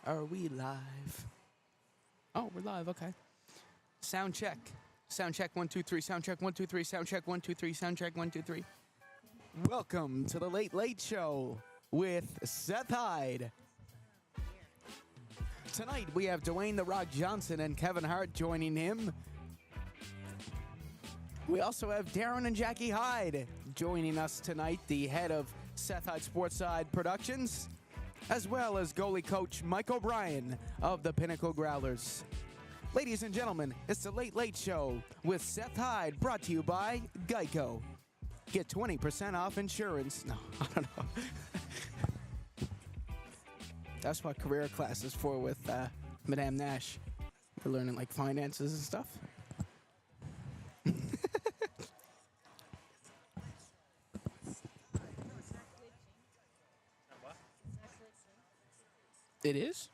Are we live? Oh, we're live. Okay. Sound check. Sound check 1 2 3. Sound check 1 2 3. Sound check 1 2 3. Sound check 1 2 3. Welcome to the Late Late Show with Seth Hyde. Tonight we have Dwayne "The Rock" Johnson and Kevin Hart joining him. We also have Darren and Jackie Hyde joining us tonight, the head of Seth Hyde Sportside Productions, as well as goalie coach Mike O'Brien of the Pinnacle Growlers. Ladies and gentlemen, it's the Late Late Show with Seth Hyde, brought to you by Geico. Get 20% off insurance. No, I don't know. That's what career class is for with Madame Nash. We're learning like finances and stuff. It is?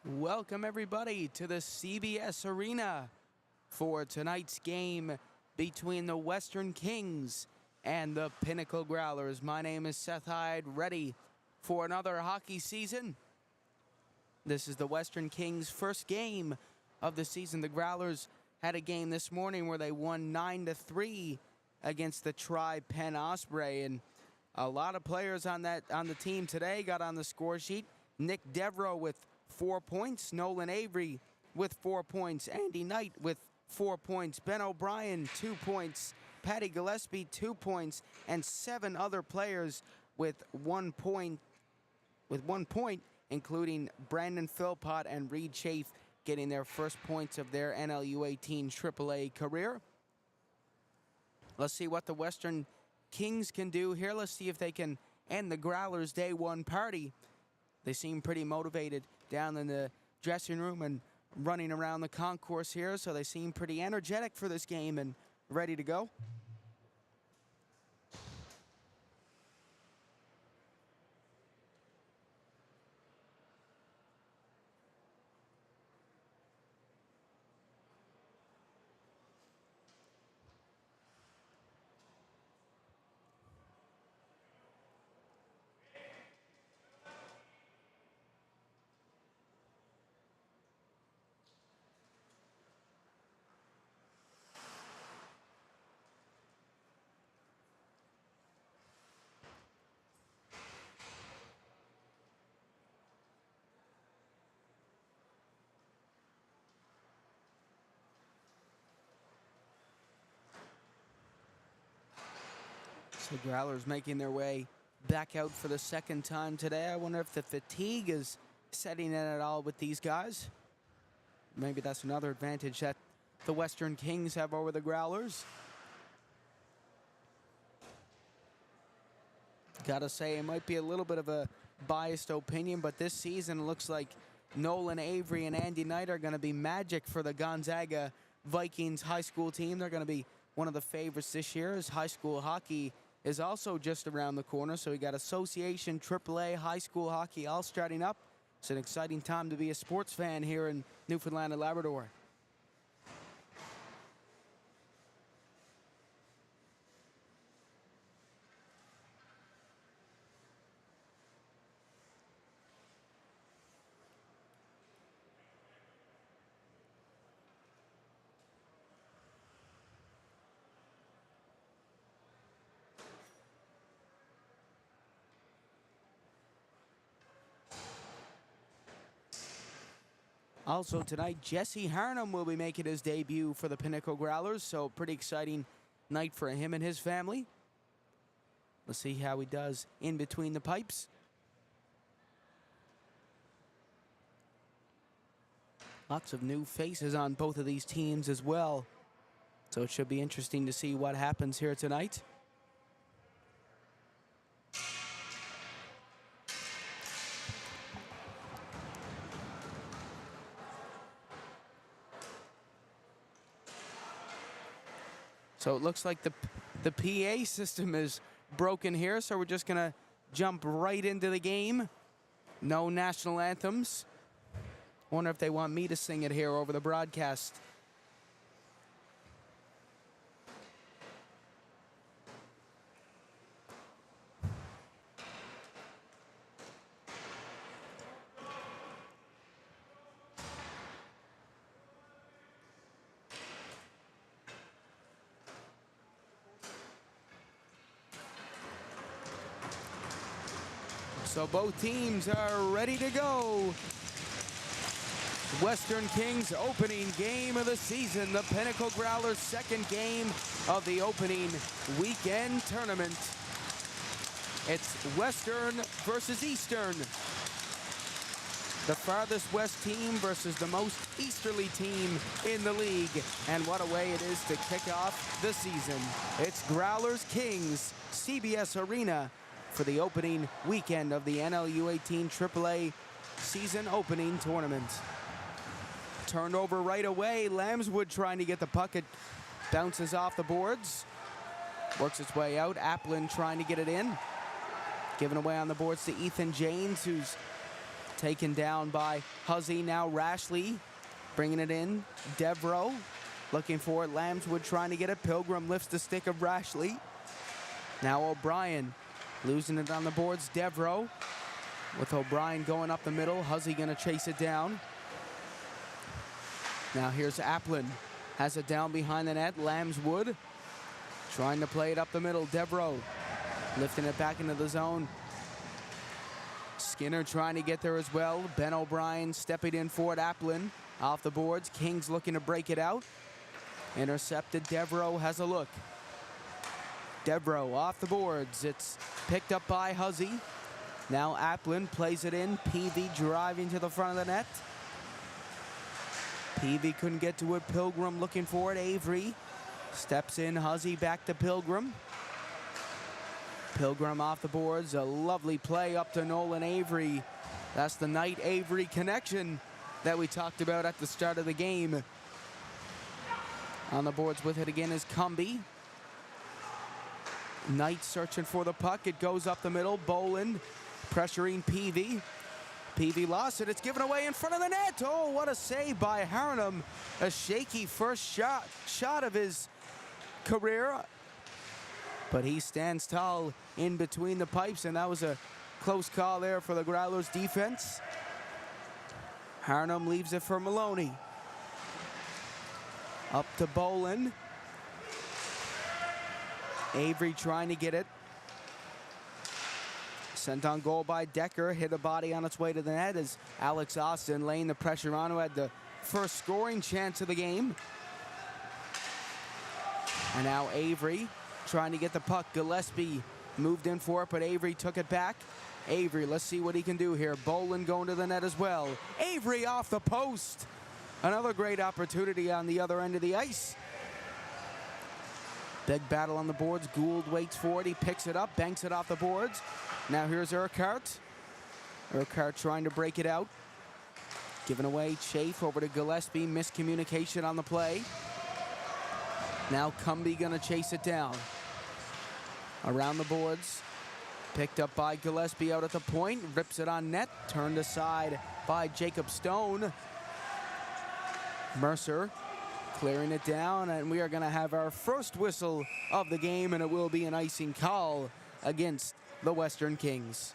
Welcome everybody to the CBS Arena for tonight's game between the Western Kings and the Pinnacle Growlers. My name is Seth Hyde, ready for another hockey season. This is the Western Kings' first game of the season. The Growlers had a game this morning where they won 9-3 against the Tri-Penn Osprey, and a lot of players on the team today got on the score sheet. Nick Devereaux with 4 points, Nolan Avery with 4 points, Andy Knight with 4 points, Ben O'Brien 2 points, Patty Gillespie 2 points, and 7 other players with 1 point, including Brandon Philpott and Reed Chafe getting their first points of their NLU18 AAA career. Let's see what the Western Kings can do here. Let's see if they can end the Growlers' day one party. They seem pretty motivated down in the dressing room and running around the concourse here, so they seem pretty energetic for this game and ready to go. The Growlers making their way back out for the second time today. I wonder if the fatigue is setting in at all with these guys. Maybe that's another advantage that the Western Kings have over the Growlers. Gotta say, it might be a little bit of a biased opinion, but this season it looks like Nolan Avery and Andy Knight are going to be magic for the Gonzaga Vikings high school team. They're going to be one of the favorites this year, as high school hockey is also just around the corner. So we got Association, AAA, high school hockey all starting up. It's an exciting time to be a sports fan here in Newfoundland and Labrador. Also tonight, Jesse Harnum will be making his debut for the Pinnacle Growlers, so pretty exciting night for him and his family. Let's see how he does in between the pipes. Lots of new faces on both of these teams as well, so it should be interesting to see what happens here tonight. So it looks like the PA system is broken here, so we're just going to jump right into the game. No national anthems. Wonder if they want me to sing it here over the broadcast. So both teams are ready to go. Western Kings opening game of the season. The Pinnacle Growlers second game of the opening weekend tournament. It's Western versus Eastern. The farthest west team versus the most easterly team in the league. And what a way it is to kick off the season. It's Growlers Kings, CBS Arena, for the opening weekend of the NLU18 AAA season opening tournament. Turned over right away. Lambswood trying to get the puck. It bounces off the boards. Works its way out. Applin trying to get it in. Given away on the boards to Ethan Janes, who's Taken down by Huzzy. Now Rashley bringing it in. Devereaux looking for it. Lambswood trying to get it. Pilgrim lifts the stick of Rashley. Now O'Brien losing it on the boards. Devereaux with O'Brien going up the middle. Huzzy going to chase it down. Now here's Applin. Has it down behind the net. Lambswood trying to play it up the middle. Devereaux lifting it back into the zone. Skinner trying to get there as well. Ben O'Brien stepping in for it. Applin off the boards. Kings looking to break it out. Intercepted. Devereaux has a look. Devereaux off the boards. It's picked up by Huzzy. Now Applin plays it in. Peavy driving to the front of the net. Peavy couldn't get to it. Pilgrim looking for it. Avery steps in. Huzzy back to Pilgrim. Pilgrim off the boards. A lovely play up to Nolan Avery. That's the Knight Avery connection that we talked about at the start of the game. On the boards with it again is Cumby. Knight searching for the puck. It goes up the middle. Boland pressuring Peavy. Peavy lost it. It's given away in front of the net. Oh, what a save by Harnham. A shaky first shot of his career. But he stands tall in between the pipes, and that was a close call there for the Growlers defense. Harnham leaves it for Maloney. Up to Boland. Avery trying to get it. Sent on goal by Decker. Hit a body on its way to the net as Alex Austin laying the pressure on, who had the first scoring chance of the game. And now Avery trying to get the puck. Gillespie moved in for it, but Avery took it back. Avery, let's see what he can do here. Boland going to the net as well. Avery off the post. Another great opportunity on the other end of the ice. Big battle on the boards. Gould waits for it. He picks it up, banks it off the boards. Now here's Urquhart. Urquhart trying to break it out. Giving away. Chafe over to Gillespie. Miscommunication on the play. Now Cumby gonna chase it down. Around the boards. Picked up by Gillespie out at the point. Rips it on net. Turned aside by Jacob Stone. Mercer clearing it down, and we are going to have our first whistle of the game, and it will be an icing call against the Western Kings.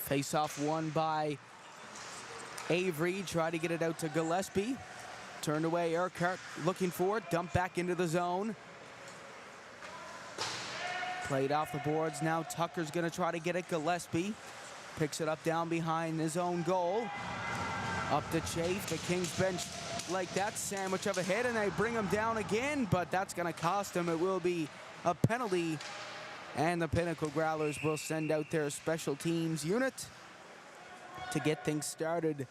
Face-off won by Avery. Try to get it out to Gillespie. Turned away. Urquhart looking for it. Dumped back into the zone. Played off the boards. Now Tucker's going to try to get it. Gillespie picks it up down behind his own goal. Up to Chafe. The Kings bench like that sandwich of a hit, and they bring him down again, but that's going to cost him. It will be a penalty, and the Pinnacle Growlers will send out their special teams unit to get things started.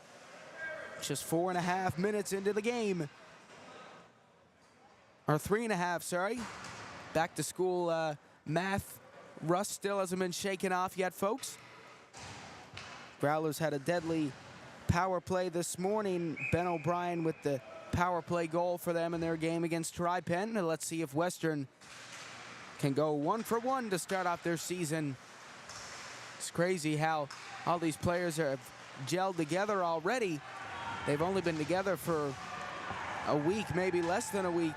Just 4.5 minutes into the game. Or 3.5, sorry. Back to school math. Rust still hasn't been shaken off yet, folks. Growlers had a deadly power play this morning. Ben O'Brien with the power play goal for them in their game against Tri-Pen. Let's see if Western can go 1 for 1 to start off their season. It's crazy how all these players have gelled together already. They've only been together for a week, maybe less than a week.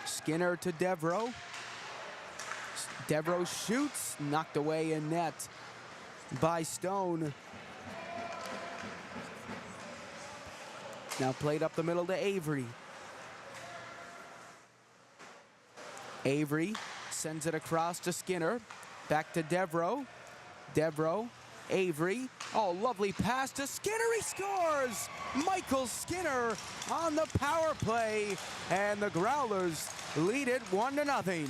Skinner to Devereaux. Devereaux shoots, knocked away in net by Stone. Now played up the middle to Avery. Avery sends it across to Skinner. Back to Devereaux. Devereaux, Avery. Oh, lovely pass to Skinner. He scores! Michael Skinner on the power play. And the Growlers lead it 1-0.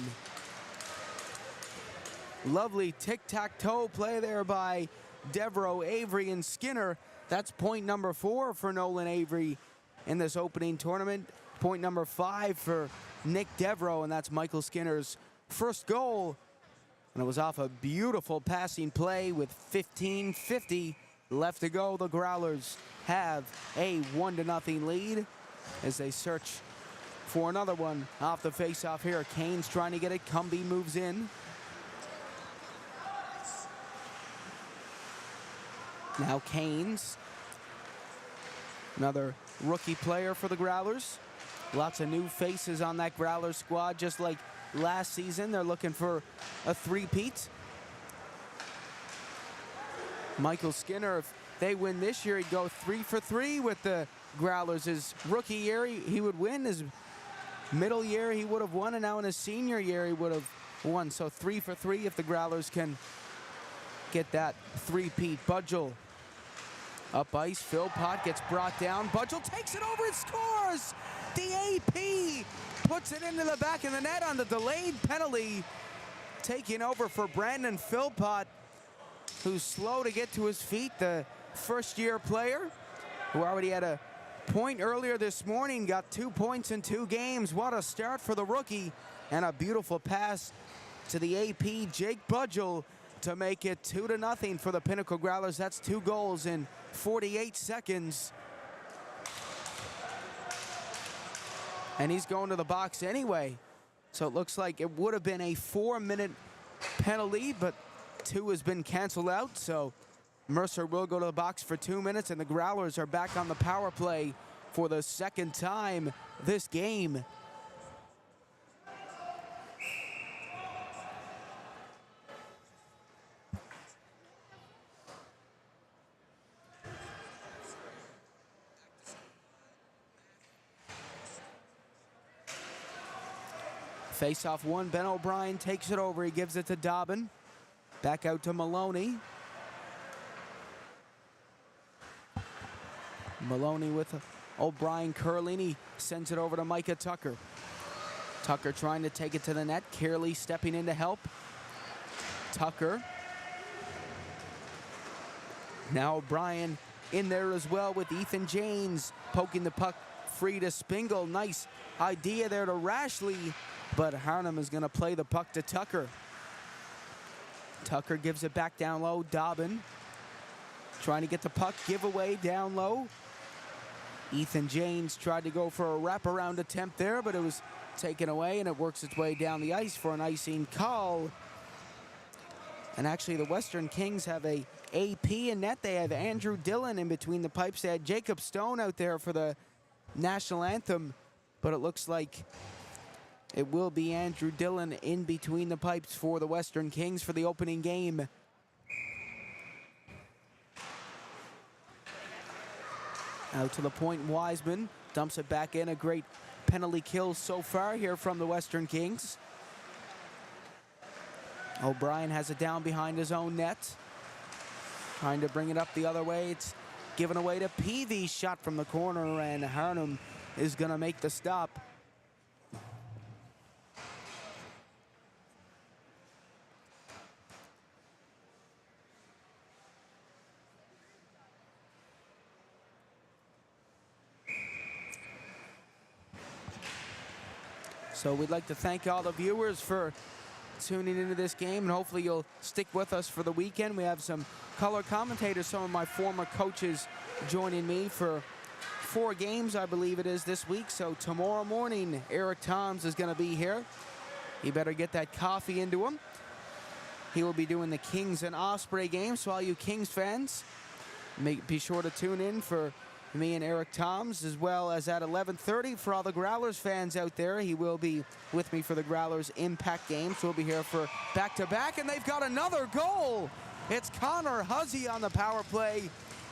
Lovely tic-tac-toe play there by Devereaux, Avery, and Skinner. That's point number 4 for Nolan Avery in this opening tournament. Point number 5 for Nick Devereaux, and that's Michael Skinner's first goal And it was off a beautiful passing play with 15:50 left to go. The Growlers have a 1-0 lead as they search for another one off the face-off here. Kane's trying to get it. Cumbie moves in. Now Canes, another rookie player for the Growlers. Lots of new faces on that Growlers squad, just like last season. They're looking for a three-peat. Michael Skinner, if they win this year, he'd go 3 for 3 with the Growlers. His rookie year, he would win. His middle year, he would have won, and now in his senior year, he would have won. So 3 for 3 if the Growlers can get that three-peat. Budgel up ice. Philpott gets brought down. Budgel takes it over and scores. The AP puts it into the back of the net on the delayed penalty. Taking over for Brandon Philpott, who's slow to get to his feet. The first-year player who already had a point earlier this morning, got 2 points in 2 games. What a start for the rookie, and a beautiful pass to the AP, Jake Budgel, to make it 2-0 for the Pinnacle Growlers. That's 2 goals in 48 seconds. And he's going to the box anyway. So it looks like it would have been a 4-minute penalty, but 2 has been canceled out. So Mercer will go to the box for 2 minutes, and the Growlers are back on the power play for the second time this game. Face-off one, Ben O'Brien takes it over. He gives it to Dobbin. Back out to Maloney. Maloney with O'Brien curling. He sends it over to Micah Tucker. Tucker trying to take it to the net. Carely stepping in to help. Tucker. Now O'Brien in there as well with Ethan James poking the puck free to Spingle. Nice idea there to Rashley, but Harnham is going to play the puck to Tucker. Tucker gives it back down low. Dobbin trying to get the puck, giveaway down low. Ethan James tried to go for a wraparound attempt there, but it was taken away, and it works its way down the ice for an icing call. And actually, the Western Kings have a AP in net. They have Andrew Dillon in between the pipes. They had Jacob Stone out there for the national anthem, but it looks like it will be Andrew Dillon in between the pipes for the Western Kings for the opening game. Out to the point, Wiseman dumps it back in. A great penalty kill so far here from the Western Kings. O'Brien has it down behind his own net. Trying to bring it up the other way. It's given away to Peavy. Shot from the corner, and Harnham is going to make the stop. So we'd like to thank all the viewers for tuning into this game, and hopefully you'll stick with us for the weekend. We have some color commentators, some of my former coaches joining me for 4 games, I believe it is, this week. So tomorrow morning, Eric Toms is going to be here. You better get that coffee into him. He will be doing the Kings and Osprey game, so all you Kings fans, be sure to tune in for me and Eric Toms, as well as at 11:30 for all the Growlers fans out there. He will be with me for the Growlers Impact game, so we'll be here for back-to-back, and they've got another goal. It's Connor Huzzy on the power play,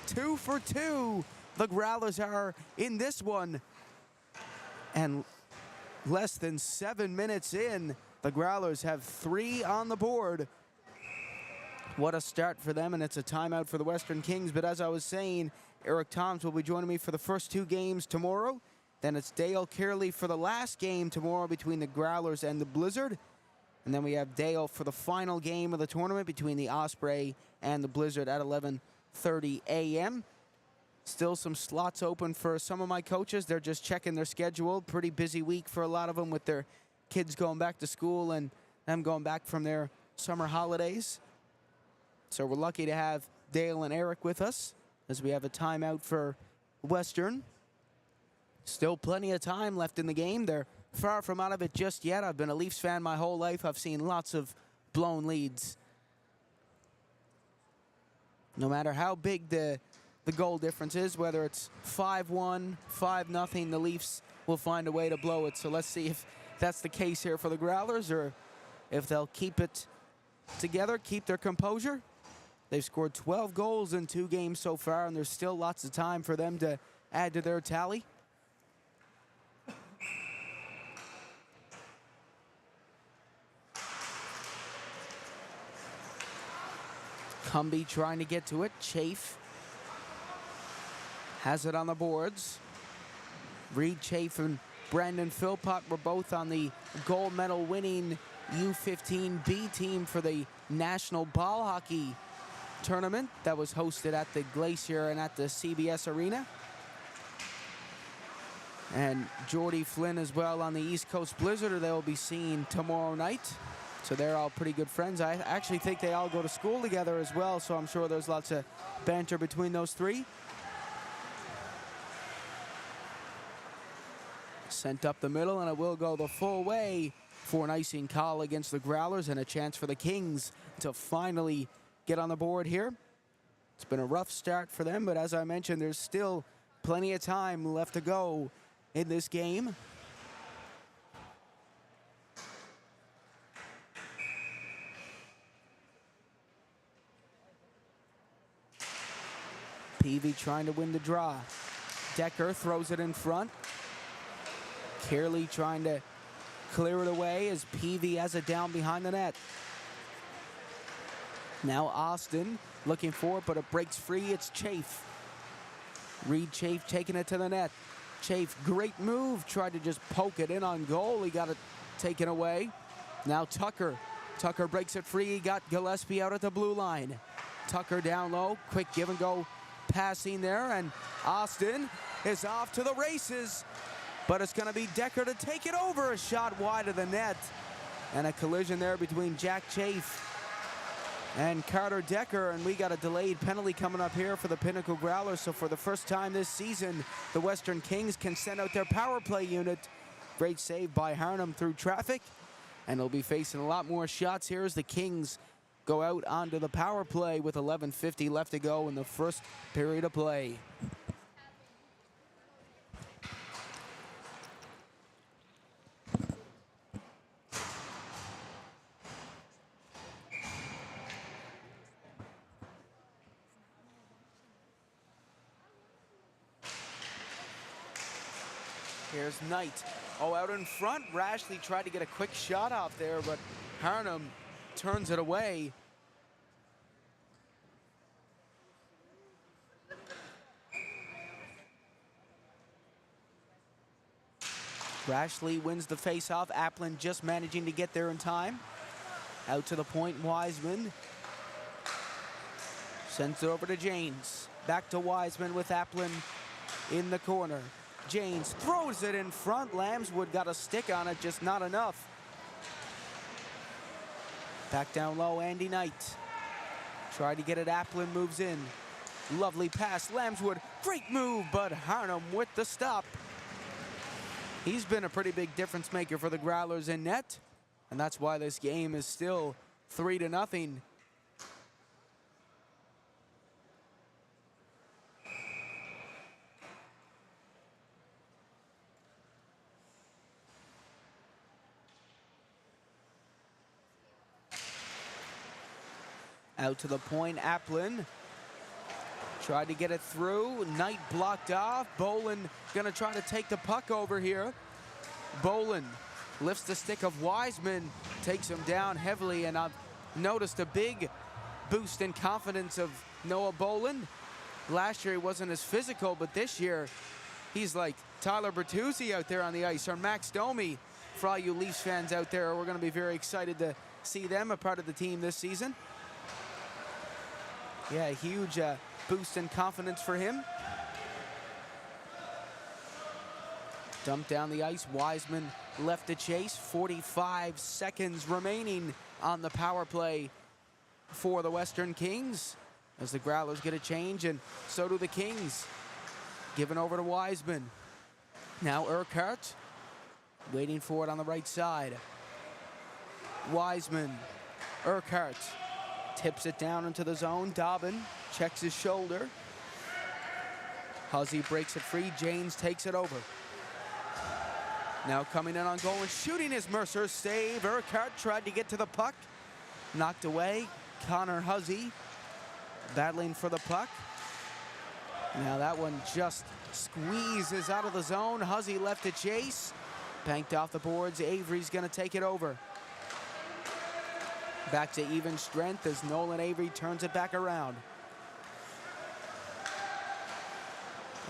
2 for 2. The Growlers are in this one, and less than 7 minutes in, the Growlers have 3 on the board. What a start for them, and it's a timeout for the Western Kings. But as I was saying, Eric Toms will be joining me for the first 2 games tomorrow. Then it's Dale Carey for the last game tomorrow between the Growlers and the Blizzard. And then we have Dale for the final game of the tournament between the Osprey and the Blizzard at 11:30 a.m. Still some slots open for some of my coaches. They're just checking their schedule. Pretty busy week for a lot of them with their kids going back to school and them going back from their summer holidays. So we're lucky to have Dale and Eric with us as we have a timeout for Western. Still plenty of time left in the game. They're far from out of it just yet. I've been a Leafs fan my whole life. I've seen lots of blown leads. No matter how big the goal difference is, whether it's 5-1, 5-0, the Leafs will find a way to blow it. So let's see if that's the case here for the Growlers, or if they'll keep it together, keep their composure. They've scored 12 goals in 2 games so far, and there's still lots of time for them to add to their tally. Cumby trying to get to it. Chafe has it on the boards. Reed Chafe and Brandon Philpott were both on the gold medal winning U15B team for the National Ball Hockey Tournament that was hosted at the Glacier and at the CBS Arena. And Jordy Flynn as well on the East Coast Blizzard, or they'll be seen tomorrow night. So they're all pretty good friends. I actually think they all go to school together as well, so I'm sure there's lots of banter between those three. Sent up the middle, and it will go the full way for an icing call against the Growlers, and a chance for the Kings to finally get on the board here. It's been a rough start for them, but as I mentioned, there's still plenty of time left to go in this game. Peavy trying to win the draw. Decker throws it in front. Kearley trying to clear it away as Peavy has it down behind the net. Now Austin looking for it, but it breaks free. It's Chafe. Reed Chafe taking it to the net. Chafe, great move. Tried to just poke it in on goal. He got it taken away. Now Tucker. Tucker breaks it free. He got Gillespie out at the blue line. Tucker down low. Quick give and go passing there, and Austin is off to the races, but it's going to be Decker to take it over. A shot wide of the net, and a collision there between Jack Chafe and Carter Decker, and we got a delayed penalty coming up here for the Pinnacle Growlers. So for the first time this season, the Western Kings can send out their power play unit. Great save by Harnham through traffic, and they'll be facing a lot more shots here as the Kings go out onto the power play with 11:50 left to go in the first period of play. Here's Knight. Oh, out in front. Rashley tried to get a quick shot off there, but Harnham turns it away. Rashley wins the face-off. Applin just managing to get there in time. Out to the point, Wiseman sends it over to Janes. Back to Wiseman with Applin in the corner. Janes throws it in front. Lambswood got a stick on it, just not enough. Back down low, Andy Knight. Tried to get it, Applin moves in. Lovely pass, Lambswood, great move, but Harnham with the stop. He's been a pretty big difference maker for the Growlers in net, and that's why this game is still 3-0. Out to the point, Applin tried to get it through. Knight blocked off. Bolin gonna try to take the puck over here. Bolin lifts the stick of Wiseman, takes him down heavily, and I've noticed a big boost in confidence of Noah Bolin. Last year he wasn't as physical, but this year he's like Tyler Bertuzzi out there on the ice, or Max Domi. For all you Leafs fans out there, we're gonna be very excited to see them a part of the team this season. Yeah, a huge boost in confidence for him. Dumped down the ice. Wiseman left to chase. 45 seconds remaining on the power play for the Western Kings as the Growlers get a change, and so do the Kings. Given over to Wiseman. Now Urquhart waiting for it on the right side. Wiseman, Urquhart tips it down into the zone. Dobbin checks his shoulder. Huzzy breaks it free. James takes it over. Now coming in on goal and shooting is Mercer. Save. Urquhart tried to get to the puck. Knocked away. Connor Huzzy battling for the puck. Now that one just squeezes out of the zone. Huzzy left to chase. Banked off the boards. Avery's going to take it over. Back to even strength as Nolan Avery turns it back around.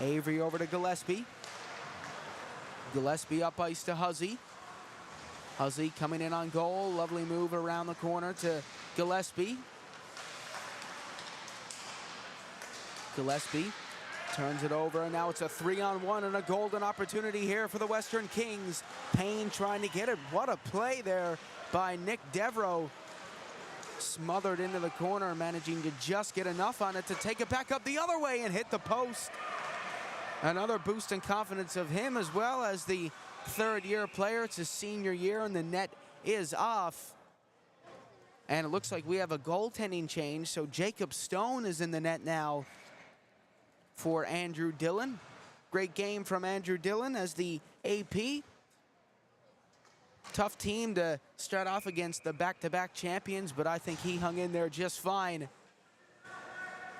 Avery over to Gillespie. Gillespie up ice to Huzzy. Huzzy coming in on goal. Lovely move around the corner to Gillespie. Gillespie turns it over, and now it's a 3-on-1 and a golden opportunity here for the Western Kings. Payne trying to get it. What a play there by Nick Devereaux. Smothered into the corner, managing to just get enough on it to take it back up the other way and hit the post. Another boost in confidence of him, as well as the third-year player. It's his senior year, and the net is off. And it looks like we have a goaltending change, so Jacob Stone is in the net now for Andrew Dillon. Great game from Andrew Dillon as the AP. Tough team to start off against the back-to-back champions, but I think he hung in there just fine.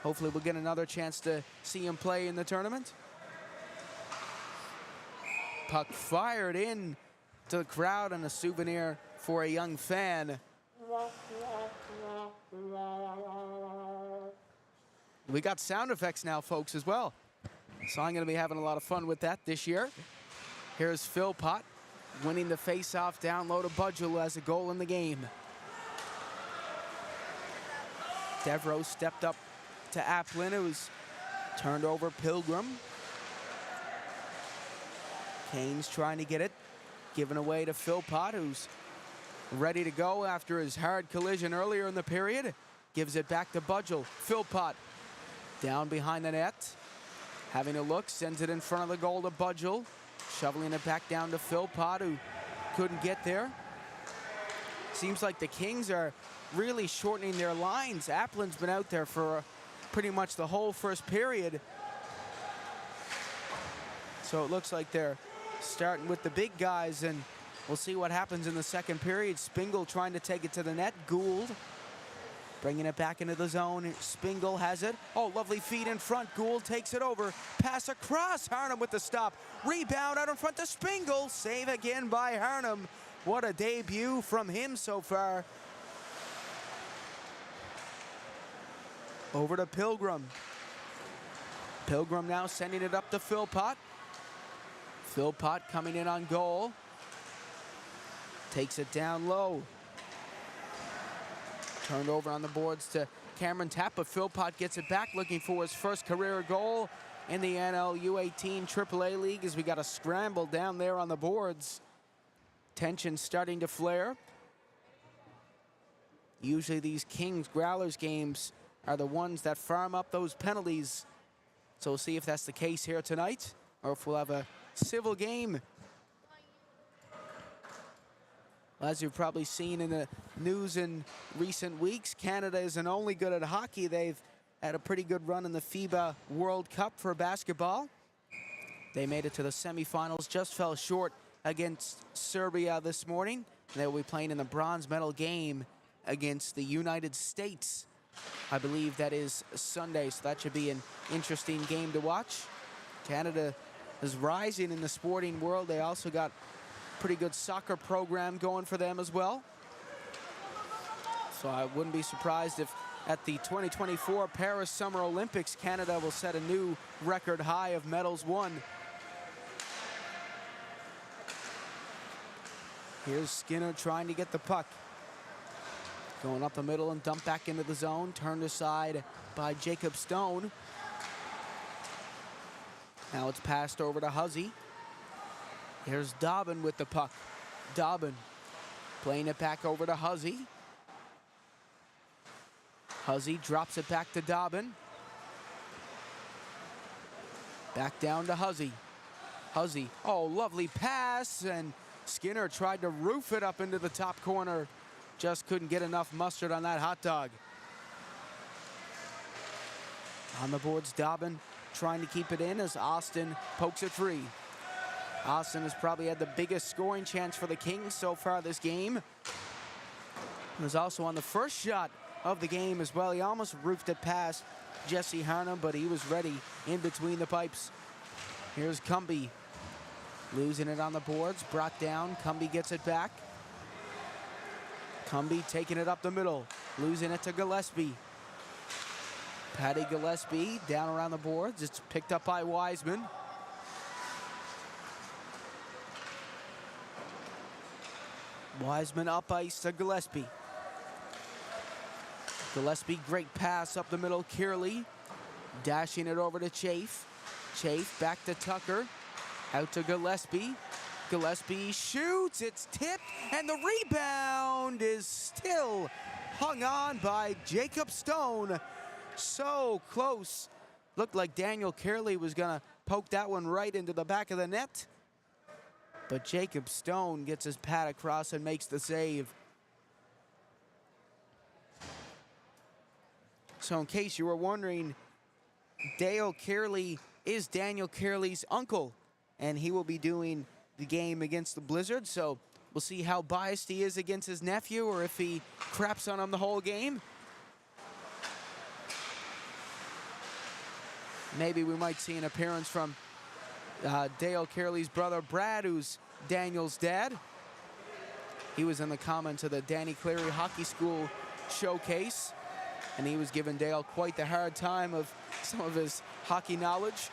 Hopefully we'll get another chance to see him play in the tournament. Puck fired in to the crowd, and a souvenir for a young fan. We got sound effects now, folks, as well. So I'm going to be having a lot of fun with that this year. Here's Philpott winning the face-off down low to Budgell, who has a goal in the game. Devereaux stepped up to Applin, who's turned over Pilgrim. Kane's trying to get it, given away to Philpott, who's ready to go after his hard collision earlier in the period. Gives it back to Budgell. Philpott down behind the net. Having a look, sends it in front of the goal to Budgell. Shoveling it back down to Philpott, who couldn't get there. Seems like the Kings are really shortening their lines. Applin's been out there for pretty much the whole first period. So it looks like they're starting with the big guys, and we'll see what happens in the second period. Spingle trying to take it to the net. Gould bringing it back into the zone. Spingle has it. Oh, lovely feed in front. Gould takes it over. Pass across. Harnum with the stop. Rebound out in front to Spingle. Save again by Harnum. What a debut from him so far. Over to Pilgrim. Pilgrim now sending it up to Philpott. Philpott coming in on goal. Takes it down low. Turned over on the boards to Cameron Tapp, but Philpott gets it back, looking for his first career goal in the NLU18 AAA League, as we got a scramble down there on the boards. Tension starting to flare. Usually these Kings Growlers games are the ones that farm up those penalties. So we'll see if that's the case here tonight, or if we'll have a civil game. As you've probably seen in the news in recent weeks, Canada isn't only good at hockey, they've had a pretty good run in the FIBA World Cup for basketball. They made it to the semifinals, just fell short against Serbia this morning. They will be playing in the bronze medal game against the United States. I believe that is Sunday, so that should be an interesting game to watch. Canada is rising in the sporting world. They also got pretty good soccer program going for them as well. So I wouldn't be surprised if at the 2024 Paris Summer Olympics, Canada will set a new record high of medals won. Here's Skinner trying to get the puck. Going up the middle and dumped back into the zone. Turned aside by Jacob Stone. Now it's passed over to Huzzy. Here's Dobbin with the puck. Dobbin playing it back over to Huzzy. Huzzy drops it back to Dobbin. Back down to Huzzy. Huzzy, oh, lovely pass, and Skinner tried to roof it up into the top corner. Just couldn't get enough mustard on that hot dog. On the boards, Dobbin trying to keep it in as Austin pokes it free. Austin has probably had the biggest scoring chance for the Kings so far this game. He was also on the first shot of the game as well. He almost roofed it past Jesse Harnum, but he was ready in between the pipes. Here's Cumby. Losing it on the boards, brought down. Cumby gets it back. Cumby taking it up the middle, losing it to Gillespie. Patty Gillespie down around the boards. It's picked up by Wiseman. Wiseman up ice to Gillespie. Gillespie, great pass up the middle. Kearley dashing it over to Chafe. Chafe back to Tucker. Out to Gillespie. Gillespie shoots. It's tipped, and the rebound is still hung on by Jacob Stone. So close. Looked like Daniel Kearley was going to poke that one right into the back of the net. But Jacob Stone gets his pad across and makes the save. So in case you were wondering, Dale Kearley is Daniel Kearley's uncle, and he will be doing the game against the Blizzard. So we'll see how biased he is against his nephew, or if he craps on him the whole game. Maybe we might see an appearance from Dale Kearley's brother Brad, who's Daniel's dad. He was in the comments of the Danny Cleary Hockey School showcase, and he was giving Dale quite the hard time of some of his hockey knowledge.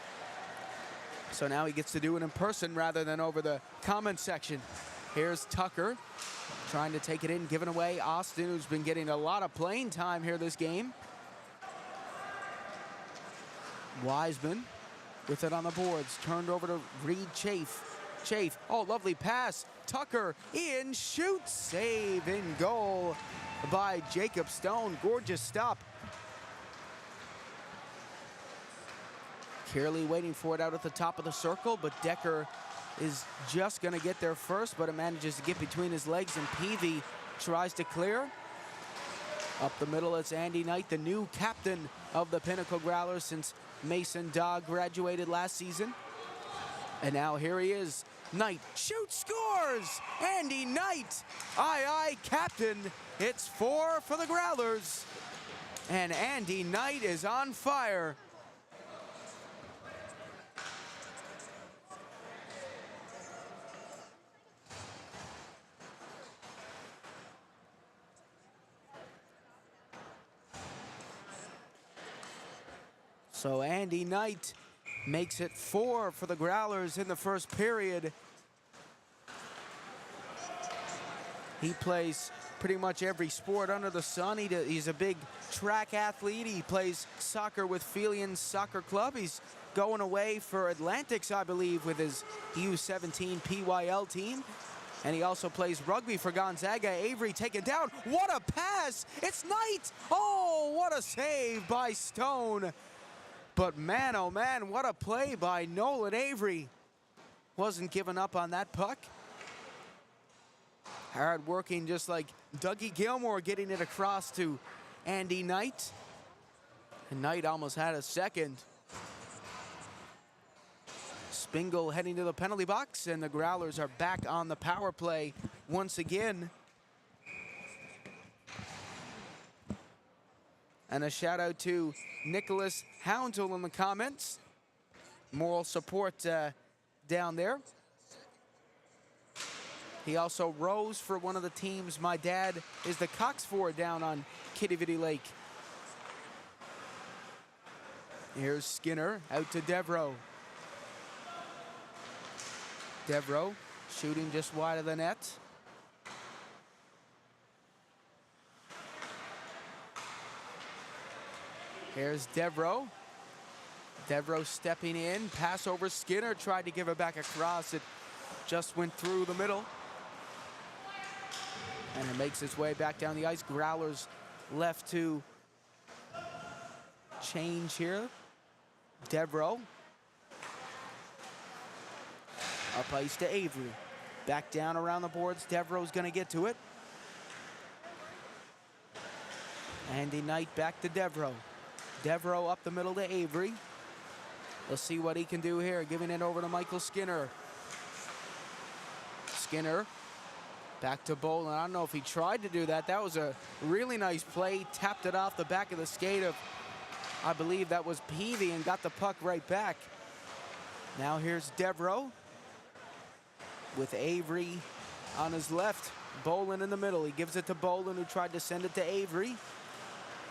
So now he gets to do it in person rather than over the comment section. Here's Tucker trying to take it in, giving away Austin, who's been getting a lot of playing time here this game. Wiseman with it on the boards, turned over to Reed Chafe. Chafe, oh, lovely pass. Tucker in, shoots, save in goal by Jacob Stone. Gorgeous stop. Kearley waiting for it out at the top of the circle, but Decker is just going to get there first, but it manages to get between his legs, and Peavy tries to clear. Up the middle, it's Andy Knight, the new captain of the Pinnacle Growlers since Mason Dogg graduated last season. And now here he is. Knight shoots, scores! Andy Knight, aye, captain. It's 4 for the Growlers. And Andy Knight is on fire. So Andy Knight makes it 4 for the Growlers in the first period. He plays pretty much every sport under the sun. He's a big track athlete. He plays soccer with Felian Soccer Club. He's going away for Atlantics, I believe, with his U17 PYL team. And he also plays rugby for Gonzaga. Avery taken down. What a pass! It's Knight! Oh, what a save by Stone. But man, oh man, what a play by Nolan Avery. Wasn't giving up on that puck. Hard working, just like Dougie Gilmore, getting it across to Andy Knight. And Knight almost had a second. Spingle heading to the penalty box, and the Growlers are back on the power play once again. And a shout out to Nicholas Houndsell in the comments. Moral support down there. He also rows for one of the teams. My dad is the Cox forward down on Kitty Vitty Lake. Here's Skinner out to Devereaux. Devereaux shooting just wide of the net. Here's Devereaux. Devereaux stepping in, pass over Skinner, tried to give it back across. It just went through the middle. And it makes its way back down the ice. Growlers left to change here. Devereaux. Up ice to Avery. Back down around the boards. Devereaux's going to get to it. Andy Knight back to Devereaux. Devereaux up the middle to Avery. We'll see what he can do here. Giving it over to Michael Skinner. Skinner back to Bolin. I don't know if he tried to do that. That was a really nice play. Tapped it off the back of the skate of, I believe that was Peavy, and got the puck right back. Now here's Devereaux with Avery on his left. Bolin in the middle. He gives it to Bolin, who tried to send it to Avery.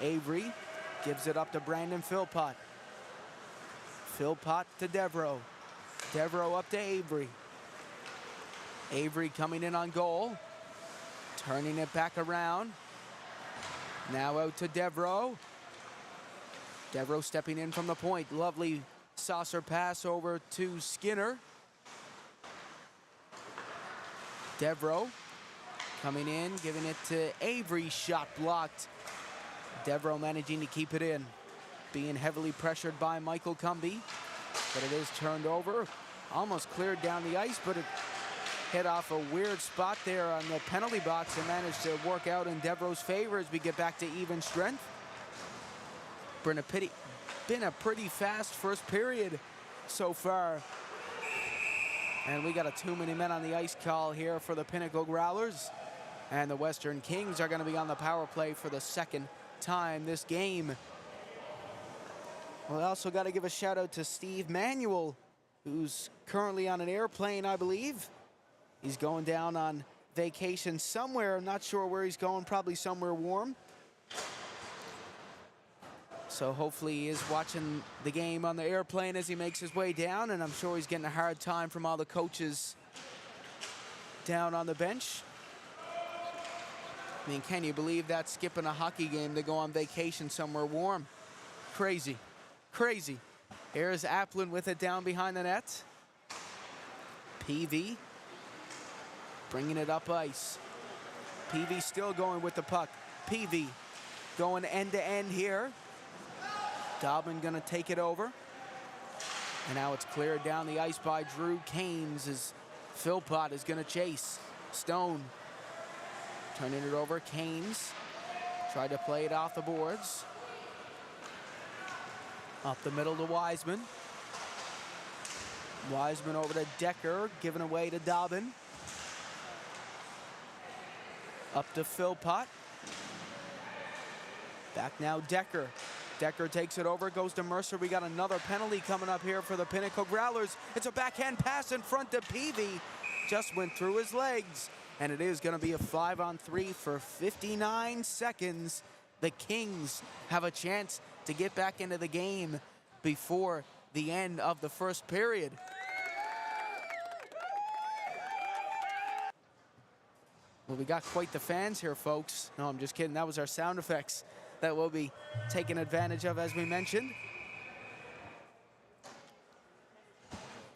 Avery gives it up to Brandon Philpott. Philpott to Devereaux. Devereaux up to Avery. Avery coming in on goal. Turning it back around. Now out to Devereaux. Devereaux stepping in from the point. Lovely saucer pass over to Skinner. Devereaux coming in, giving it to Avery. Shot blocked. Devereaux managing to keep it in. Being heavily pressured by Michael Cumby. But it is turned over. Almost cleared down the ice, but it hit off a weird spot there on the penalty box and managed to work out in Devereaux's favor as we get back to even strength. Been a pretty fast first period so far. And we got a too many men on the ice call here for the Pinnacle Growlers. And the Western Kings are going to be on the power play for the second time this game. We also got to give a shout out to Steve Manuel, who's currently on an airplane, I believe. He's going down on vacation somewhere. I'm not sure where he's going, probably somewhere warm. So hopefully he is watching the game on the airplane as he makes his way down, and I'm sure he's getting a hard time from all the coaches down on the bench. I mean, can you believe that, skipping a hockey game to go on vacation somewhere warm? Crazy, crazy. Here's Applin with it down behind the net. PV bringing it up ice. PV still going with the puck. PV going end to end here. Dobbin gonna take it over. And now it's cleared down the ice by Drew Canes as Philpott is gonna chase. Stone turning it over. Canes tried to play it off the boards. Up the middle to Wiseman. Wiseman over to Decker, giving away to Dobbin. Up to Philpott. Back now Decker. Decker takes it over, goes to Mercer. We got another penalty coming up here for the Pinnacle Growlers. It's a backhand pass in front to Peavy. Just went through his legs. And it is going to be a 5-on-3 for 59 seconds. The Kings have a chance to get back into the game before the end of the first period. Well, we got quite the fans here, folks. No, I'm just kidding. That was our sound effects that we'll be taking advantage of, as we mentioned.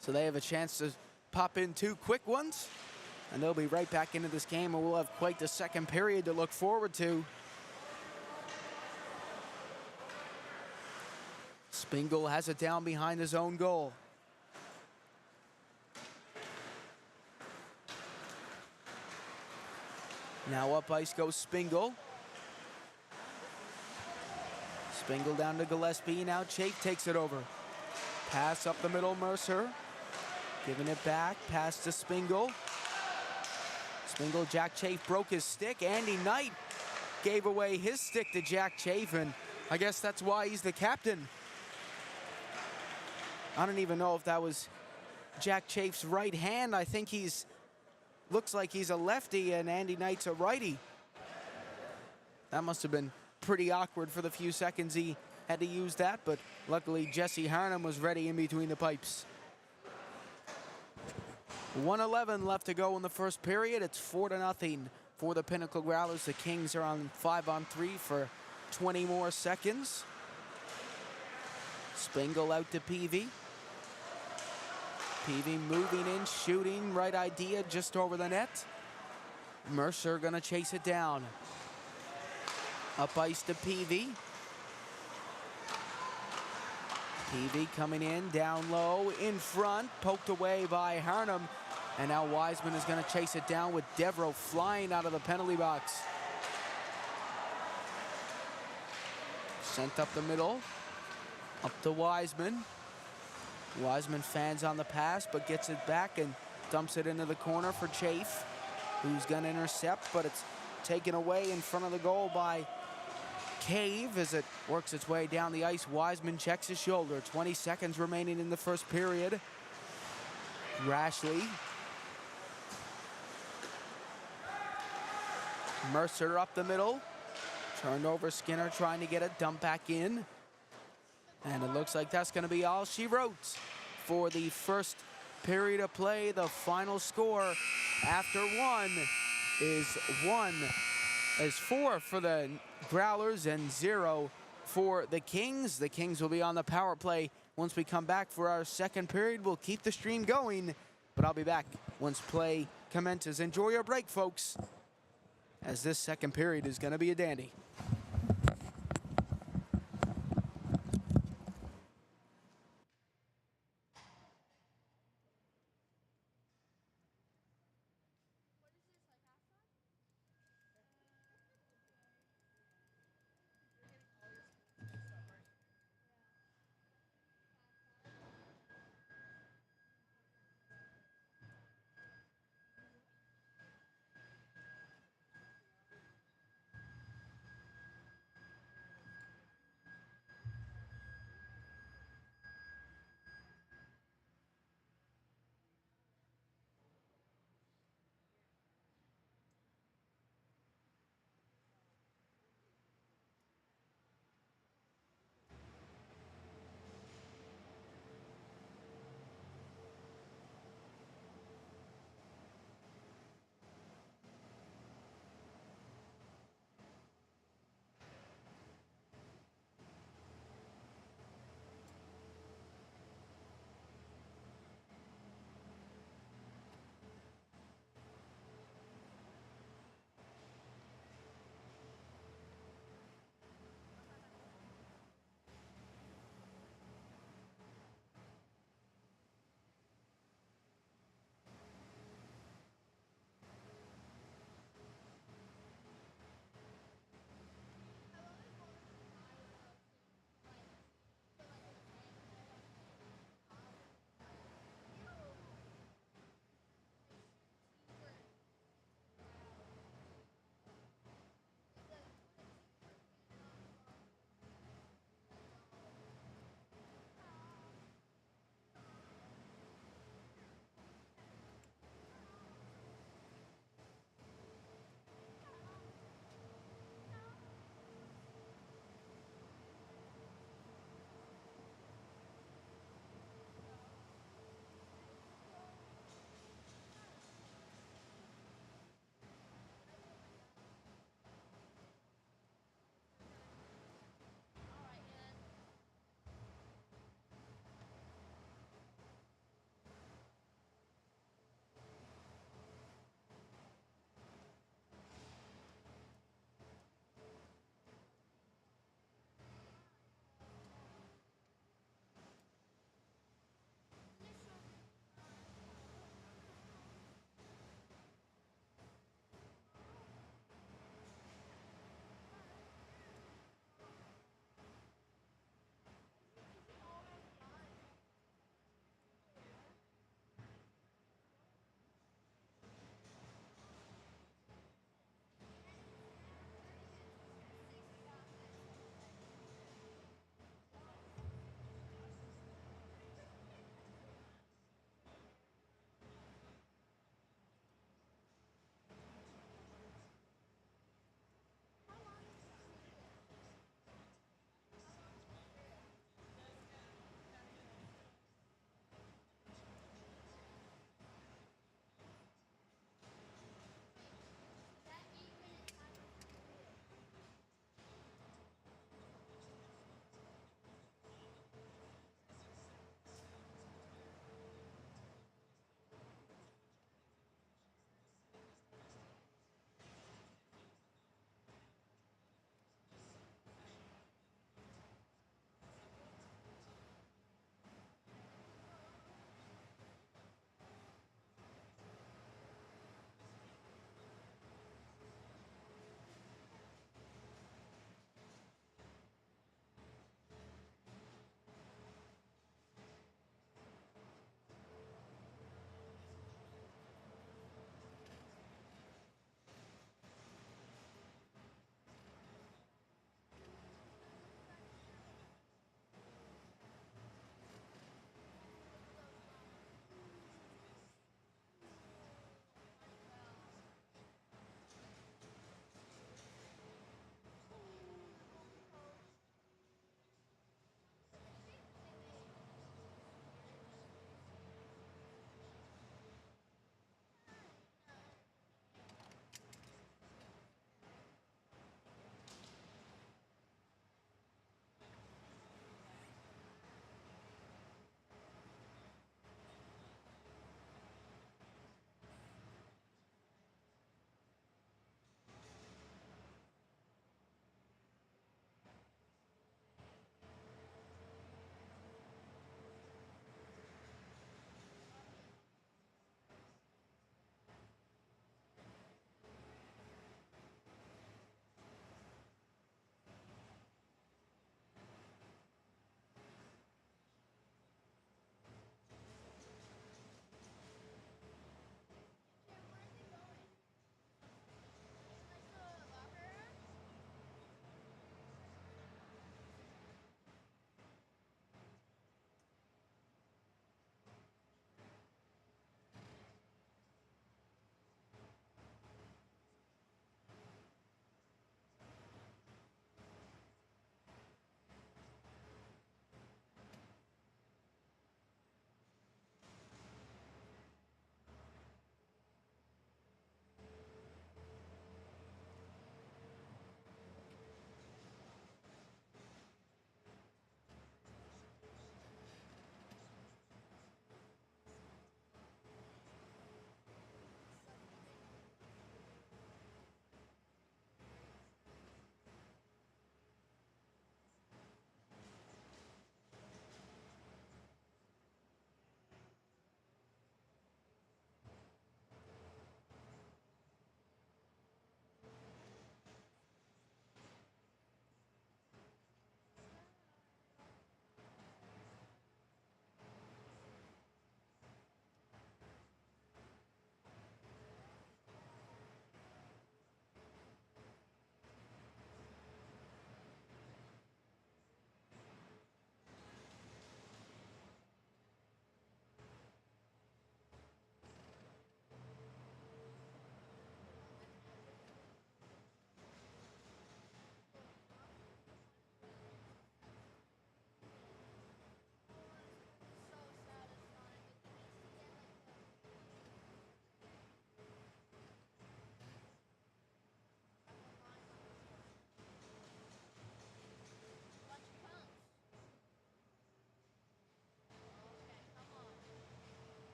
So they have a chance to pop in two quick ones, and they'll be right back into this game, and we'll have quite the second period to look forward to. Spingle has it down behind his own goal. Now up ice goes Spingle. Spingle down to Gillespie. Now Chafe takes it over. Pass up the middle, Mercer. Giving it back. Pass to Spingle. Spingle, Jack Chafe broke his stick. Andy Knight gave away his stick to Jack Chafe, and I guess that's why he's the captain. I don't even know if that was Jack Chafe's right hand. I think looks like he's a lefty and Andy Knight's a righty. That must have been pretty awkward for the few seconds he had to use that, but luckily Jesse Harnham was ready in between the pipes. 1:11 left to go in the first period. It's 4-0 for the Pinnacle Growlers. The Kings are on 5-on-3 for 20 more seconds. Spingle out to Peavy. Peavy moving in, shooting, right idea, just over the net. Mercer gonna chase it down. Up ice to Peavy. Peavy coming in, down low, in front, poked away by Harnham. And now Wiseman is going to chase it down with Devereaux flying out of the penalty box. Sent up the middle, up to Wiseman. Wiseman fans on the pass, but gets it back and dumps it into the corner for Chafe, who's going to intercept, but it's taken away in front of the goal by Cave as it works its way down the ice. Wiseman checks his shoulder. 20 seconds remaining in the first period. Rashley. Mercer up the middle. Turned over Skinner trying to get it. Dump back in. And it looks like that's going to be all she wrote for the first period of play. The final score after one is 4 for the Growlers and 0 for the Kings. The Kings will be on the power play once we come back for our second period. We'll keep the stream going, but I'll be back once play commences. Enjoy your break, folks, as this second period is going to be a dandy.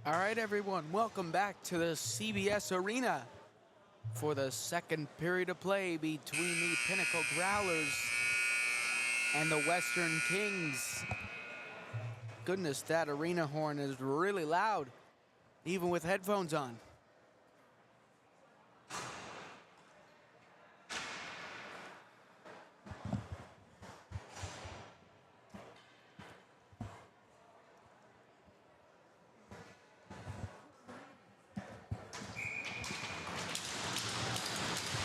All right, everyone, welcome back to the CBS Arena for the second period of play between the Pinnacle Growlers and the Western Kings. Goodness, that arena horn is really loud, even with headphones on.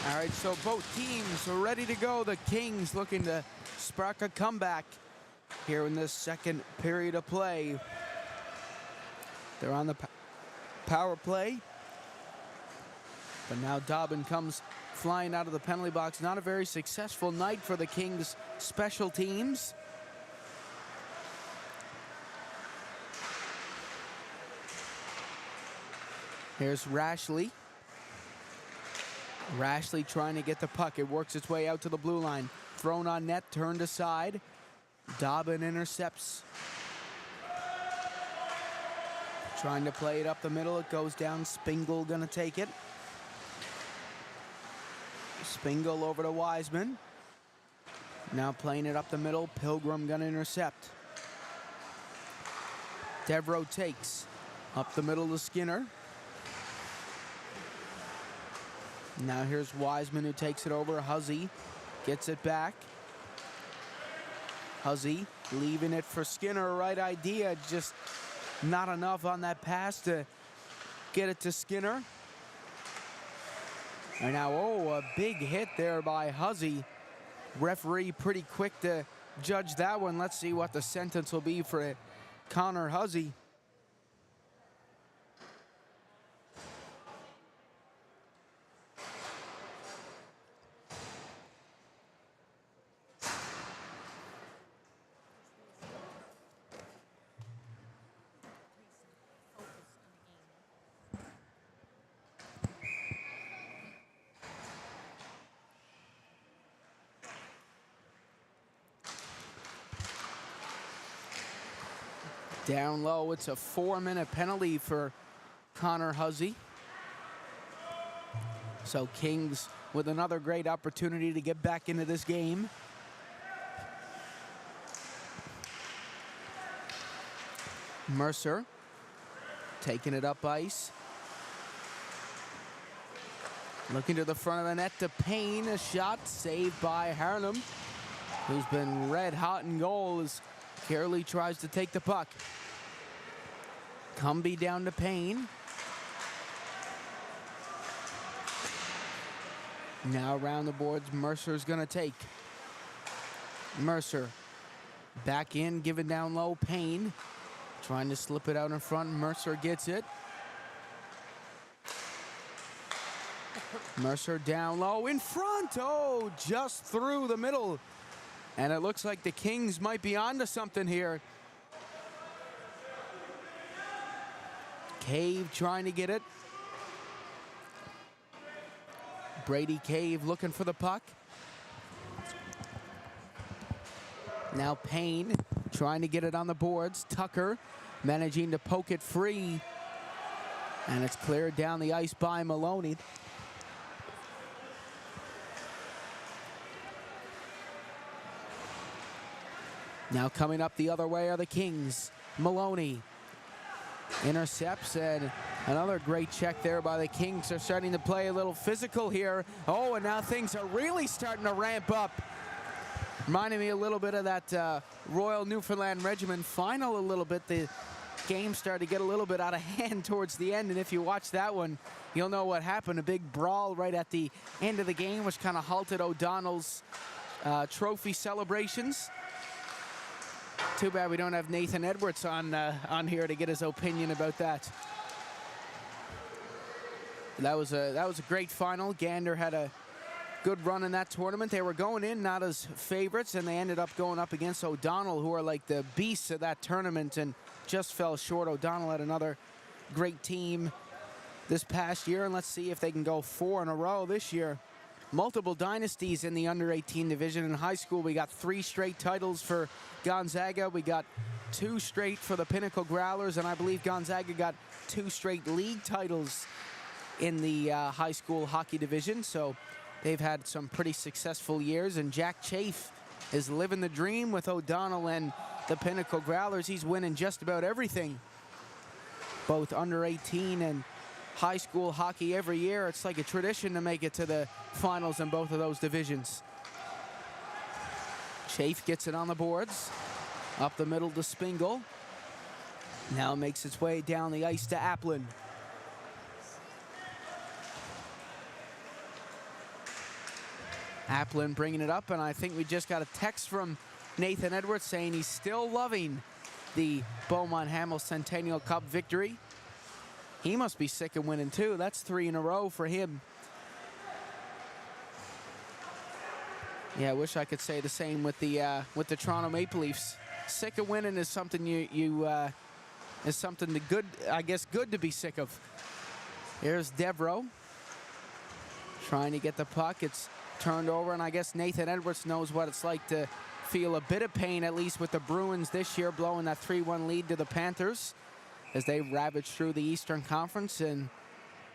All right, so both teams are ready to go. The Kings looking to spark a comeback here in this second period of play. They're on the power play. But now Dobbin comes flying out of the penalty box. Not a very successful night for the Kings special teams. Here's Rashley. Rashley trying to get the puck. It works its way out to the blue line. Thrown on net, turned aside. Dobbin intercepts. Trying to play it up the middle. It goes down. Spingle gonna take it. Spingle over to Wiseman. Now playing it up the middle. Pilgrim gonna intercept. Devereaux takes. Up the middle to Skinner. Now here's Wiseman who takes it over. Huzzy gets it back. Huzzy leaving it for Skinner. Right idea, just not enough on that pass to get it to Skinner. And now, a big hit there by Huzzy. Referee pretty quick to judge that one. Let's see what the sentence will be for Connor Huzzy. Down low, it's a 4-minute penalty for Connor Huzzy. So Kings with another great opportunity to get back into this game. Mercer taking it up ice. Looking to the front of the net to Payne. A shot saved by Harnum, who's been red hot in goal as Carey tries to take the puck. Cumbie down to Payne. Now around the boards, Mercer's gonna take. Mercer back in, give it down low. Payne trying to slip it out in front. Mercer gets it. Mercer down low in front. Oh, just through the middle. And it looks like the Kings might be onto something here. Cave trying to get it. Brady Cave looking for the puck. Now Payne trying to get it on the boards. Tucker managing to poke it free. And it's cleared down the ice by Maloney. Now coming up the other way are the Kings. Maloney intercepts, and another great check there by the Kings. They're starting to play a little physical here. Oh, and now things are really starting to ramp up. Reminding me a little bit of that Royal Newfoundland Regiment final a little bit. The game started to get a little bit out of hand towards the end, and if you watch that one, you'll know what happened. A big brawl right at the end of the game, which kind of halted O'Donnell's trophy celebrations. Too bad we don't have Nathan Edwards on here to get his opinion about that. That was a great final. Gander had a good run in that tournament. They were going in not as favorites, and they ended up going up against O'Donnell, who are like the beasts of that tournament, and just fell short. O'Donnell had another great team this past year, and let's see if they can go 4 in a row this year. Multiple dynasties in the under-18 division. In high school, we got 3 straight titles for Gonzaga. We got 2 straight for the Pinnacle Growlers, and I believe Gonzaga got 2 straight league titles in the high school hockey division, so they've had some pretty successful years, and Jack Chafe is living the dream with O'Donnell and the Pinnacle Growlers. He's winning just about everything, both under 18 and high school hockey every year. It's like a tradition to make it to the finals in both of those divisions. Chafe gets it on the boards, up the middle to Spingle. Now makes its way down the ice to Applin. Applin bringing it up, and I think we just got a text from Nathan Edwards saying he's still loving the Beaumont Hamel Centennial Cup victory. He must be sick of winning too. That's 3 in a row for him. Yeah, I wish I could say the same with the Toronto Maple Leafs. Sick of winning is something is something to good, I guess, good to be sick of. Here's Devereaux trying to get the puck. It's turned over, and I guess Nathan Edwards knows what it's like to feel a bit of pain, at least with the Bruins this year, blowing that 3-1 lead to the Panthers as they ravage through the Eastern Conference. And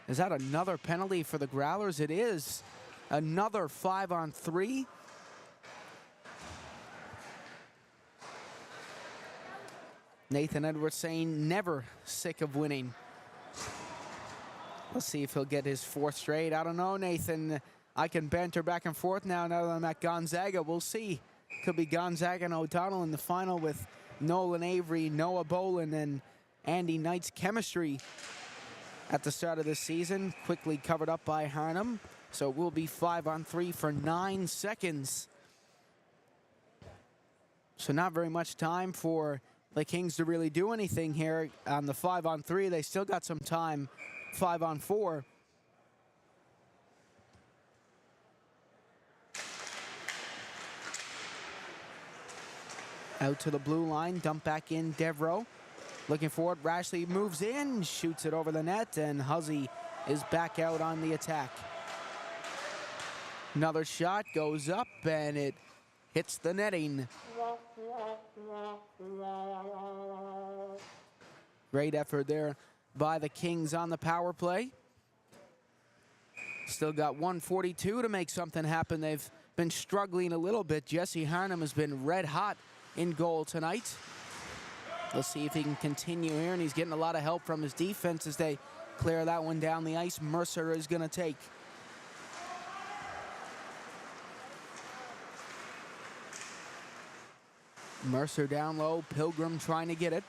is that another penalty for the Growlers? It is. Another 5-on-3. Nathan Edwards saying never sick of winning. Let's see if he'll get his 4th straight. I don't know, Nathan. I can banter back and forth now that I'm at Gonzaga. We'll see. Could be Gonzaga and O'Donnell in the final with Nolan Avery, Noah Bolin, and Andy Knight's chemistry at the start of this season. Quickly covered up by Harnham. So it will be 5-on-3 for 9 seconds. So not very much time for the Kings to really do anything here on the 5-on-3. They still got some time. 5-on-4. Out to the blue line, dump back in Devereaux. Looking for it, Rashley moves in, shoots it over the net, and Huzzy is back out on the attack. Another shot goes up, and it hits the netting. Great effort there by the Kings on the power play. Still got 1:42 to make something happen. They've been struggling a little bit. Jesse Harnham has been red hot in goal tonight. We'll see if he can continue here, and he's getting a lot of help from his defense as they clear that one down the ice. Mercer is going to take. Mercer down low, Pilgrim trying to get it.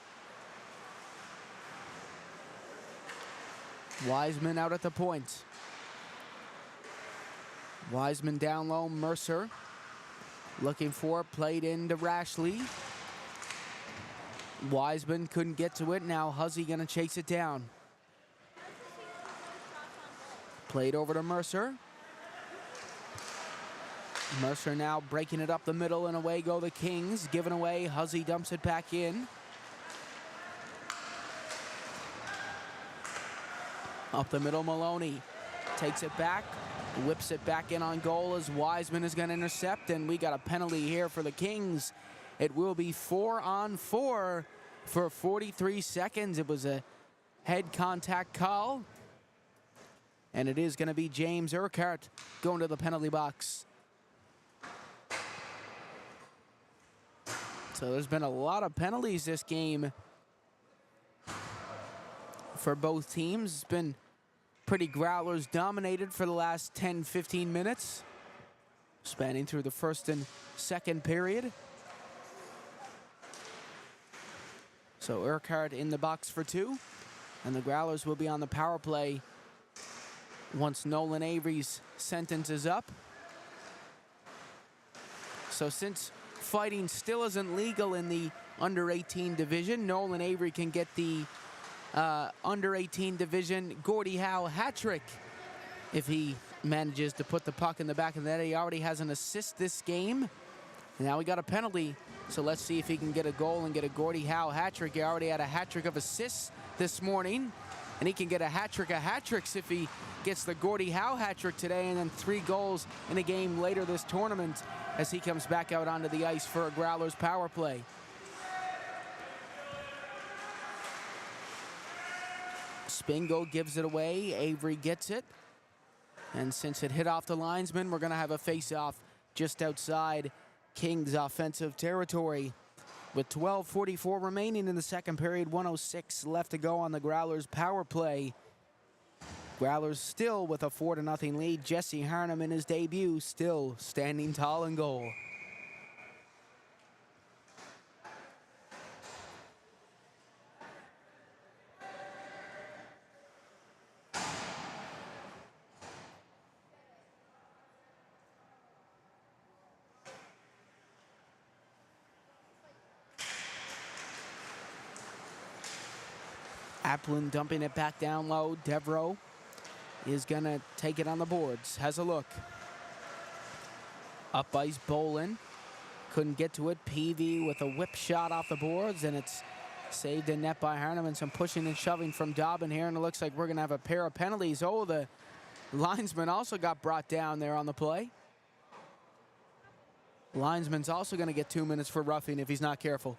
Wiseman out at the point. Wiseman down low, Mercer looking for it, played into Rashley. Wiseman couldn't get to it. Now Huzzy gonna chase it down. Played over to Mercer. Mercer now breaking it up the middle, and away go the Kings. Giving away, Huzzy dumps it back in. Up the middle, Maloney takes it back, whips it back in on goal as Wiseman is going to intercept, and we got a penalty here for the Kings. It will be 4-on-4 for 43 seconds. It was a head contact call, and it is going to be James Urquhart going to the penalty box. So there's been a lot of penalties this game for both teams. It's been pretty Growlers dominated for the last 10-15 minutes, spanning through the first and second period. So Urquhart in the box for 2, and the Growlers will be on the power play once Nolan Avery's sentence is up. So since fighting still isn't legal in the under-18 division, Nolan Avery can get the under-18 division Gordie Howe hat trick if he manages to put the puck in the back of the net. He already has an assist this game. Now we got a penalty, so let's see if he can get a goal and get a Gordie Howe hat trick. He already had a hat trick of assists this morning, and he can get a hat trick of hat tricks if he gets the Gordie Howe hat trick today, and then 3 goals in a game later this tournament as he comes back out onto the ice for a Growlers power play. Spingle gives it away. Avery gets it. And since it hit off the linesman, we're going to have a face-off just outside Kings offensive territory. With 12:44 remaining in the second period, 1:06 left to go on the Growlers power play. Growlers still with a 4-0 lead. Jesse Harnum in his debut still standing tall in goal. Applin dumping it back down low. Devereaux is going to take it on the boards. Has a look. Up ice Bolin. Couldn't get to it. Peavy with a whip shot off the boards, and it's saved in net by Harnum, and some pushing and shoving from Dobbin here, and it looks like we're going to have a pair of penalties. Oh, the linesman also got brought down there on the play. Linesman's also going to get 2 minutes for roughing if he's not careful.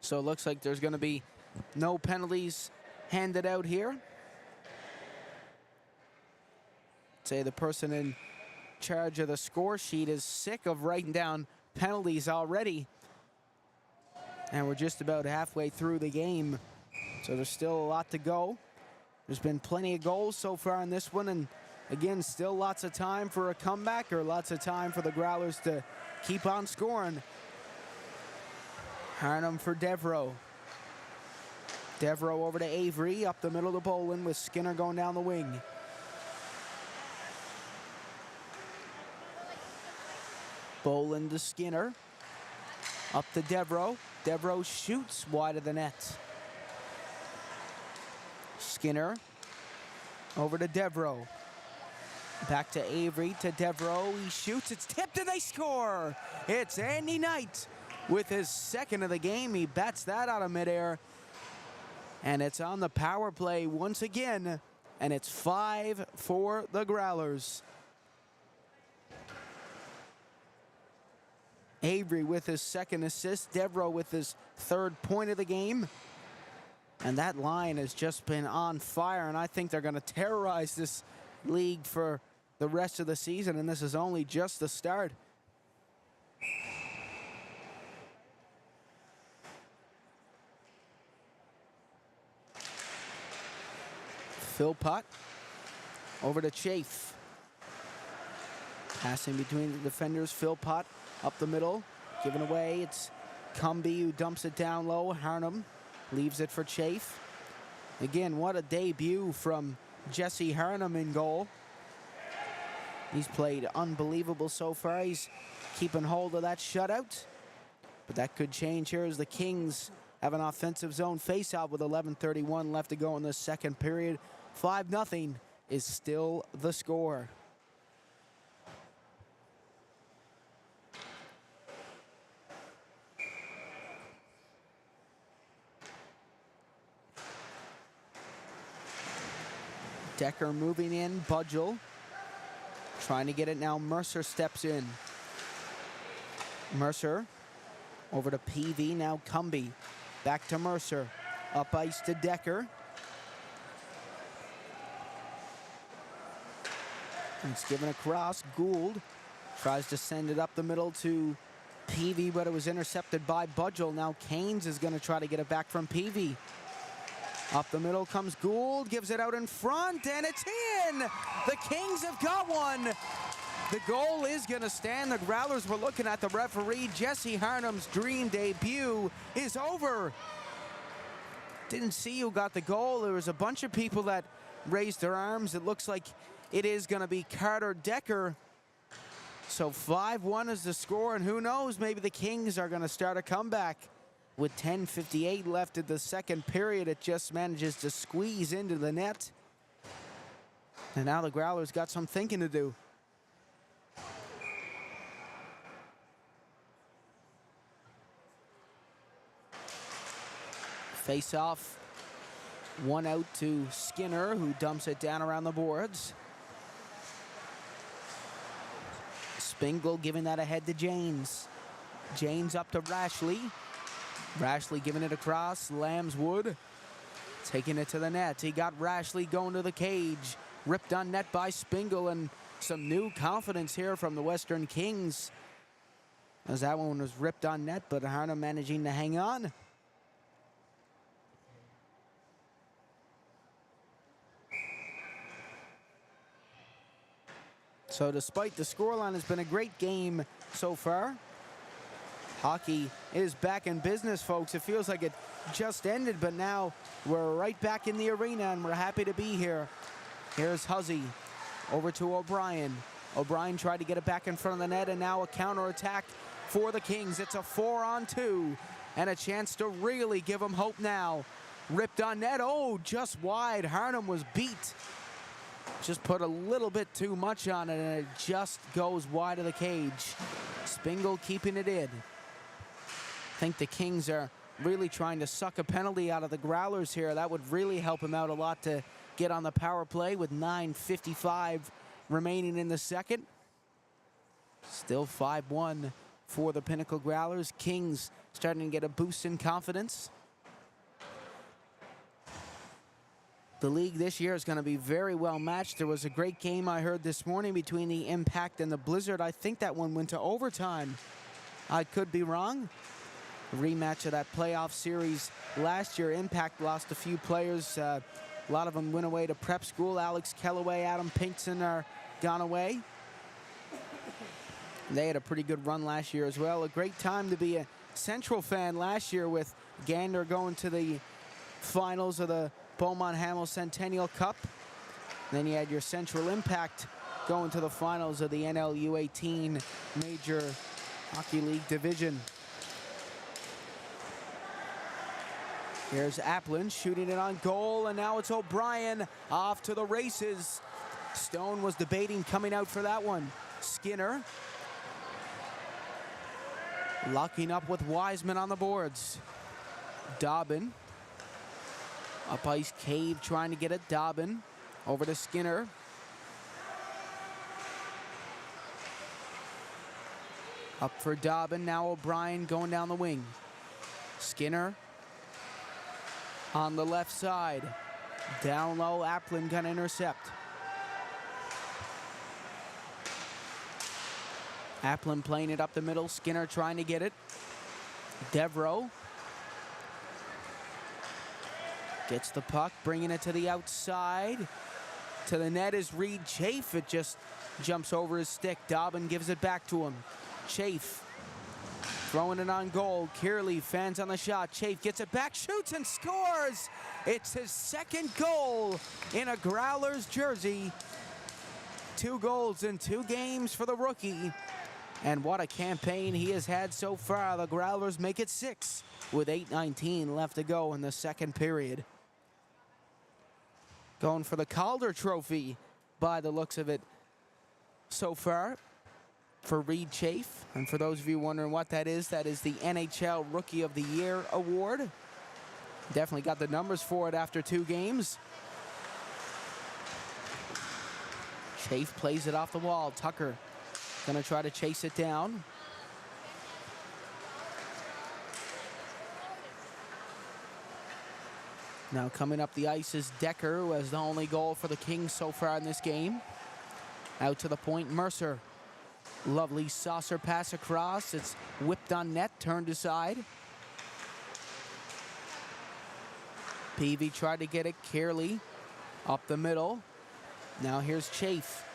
So it looks like there's going to be no penalties handed out here. Say the person in charge of the score sheet is sick of writing down penalties already. And we're just about halfway through the game. So there's still a lot to go. There's been plenty of goals so far in this one. And again, still lots of time for a comeback, or lots of time for the Growlers to keep on scoring. Harnum for Devereaux. Devereaux over to Avery, up the middle to Bolin with Skinner going down the wing. Bolin to Skinner. Up to Devereaux. Devereaux shoots wide of the net. Skinner over to Devereaux. Back to Avery, to Devereaux. He shoots, it's tipped, and they score! It's Andy Knight with his second of the game. He bats that out of midair. And it's on the power play once again. And it's 5 for the Growlers. Avery with his second assist. Devereaux with his third point of the game. And that line has just been on fire. And I think they're going to terrorize this league for the rest of the season. And this is only just the start. Philpott over to Chafe. Passing between the defenders. Philpott up the middle, given away. It's Cumby who dumps it down low. Harnum leaves it for Chafe. Again, what a debut from Jesse Harnum in goal. He's played unbelievable so far. He's keeping hold of that shutout. But that could change here as the Kings have an offensive zone face-off with 11:31 left to go in the second period. 5-0 is still the score. Decker moving in, Budgel trying to get it now. Mercer steps in. Mercer over to PV, now Cumby. Back to Mercer, up ice to Decker. It's given across. Gould tries to send it up the middle to Peavy, but it was intercepted by Budgel. Now Canes is going to try to get it back from Peavy. Up the middle comes Gould, gives it out in front, and it's in! The Kings have got one! The goal is going to stand. The Growlers were looking at the referee. Jesse Harnum's dream debut is over. Didn't see who got the goal. There was a bunch of people that raised their arms. It looks like it is going to be Carter Decker. So 5-1 is the score, and who knows, maybe the Kings are going to start a comeback. With 10:58 left in the second period, it just manages to squeeze into the net. And now the Growlers got some thinking to do. Face off, one out to Skinner, who dumps it down around the boards. Spingle giving that ahead to James. James up to Rashley. Rashley giving it across. Lambswood taking it to the net. He got Rashley going to the cage. Ripped on net by Spingle, and some new confidence here from the Western Kings, as that one was ripped on net, but Harnham managing to hang on. So despite the scoreline, it's been a great game so far. Hockey is back in business, folks. It feels like it just ended, but now we're right back in the arena, and we're happy to be here. Here's Huzzy over to O'Brien. O'Brien tried to get it back in front of the net, and now a counterattack for the Kings. It's a 4-on-2, and a chance to really give them hope now. Ripped on net. Oh, just wide. Harnham was beat. Just put a little bit too much on it, and it just goes wide of the cage. Spingle keeping it in. I think the Kings are really trying to suck a penalty out of the Growlers here. That would really help them out a lot to get on the power play with 9:55 remaining in the second. Still 5-1 for the Pinnacle Growlers. Kings starting to get a boost in confidence. The league this year is going to be very well matched. There was a great game I heard this morning between the Impact and the Blizzard. I think that one went to overtime. I could be wrong. A rematch of that playoff series last year. Impact lost a few players. A lot of them went away to prep school. Alex Kellaway, Adam Pinkson are gone away. They had a pretty good run last year as well. A great time to be a Central fan last year with Gander going to the finals of the Beaumont Hamel Centennial Cup. Then you had your Central Impact going to the finals of the NLU18 Major Hockey League Division. Here's Applin shooting it on goal, and now it's O'Brien off to the races. Stone was debating coming out for that one. Skinner locking up with Wiseman on the boards. Dobbin. Up ice, Cave trying to get it. Dobbin over to Skinner. Up for Dobbin, now O'Brien going down the wing. Skinner on the left side. Down low, Applin gonna intercept. Applin playing it up the middle, Skinner trying to get it. Devereaux gets the puck, bringing it to the outside. To the net is Reed Chafe. It just jumps over his stick. Dobbin gives it back to him. Chafe throwing it on goal. Kearley fans on the shot. Chafe gets it back, shoots and scores. It's his second goal in a Growlers jersey. 2 goals in 2 games for the rookie. And what a campaign he has had so far. The Growlers make it 6 with 8:19 left to go in the second period. Going for the Calder Trophy by the looks of it so far for Reed Chafe. And for those of you wondering what that is the NHL Rookie of the Year award. Definitely got the numbers for it after 2 games. Chafe plays it off the wall. Tucker gonna try to chase it down. Now coming up the ice is Decker, who has the only goal for the Kings so far in this game. Out to the point, Mercer. Lovely saucer pass across. It's whipped on net, turned aside. Peavy tried to get it. Kearley up the middle. Now here's Chafe.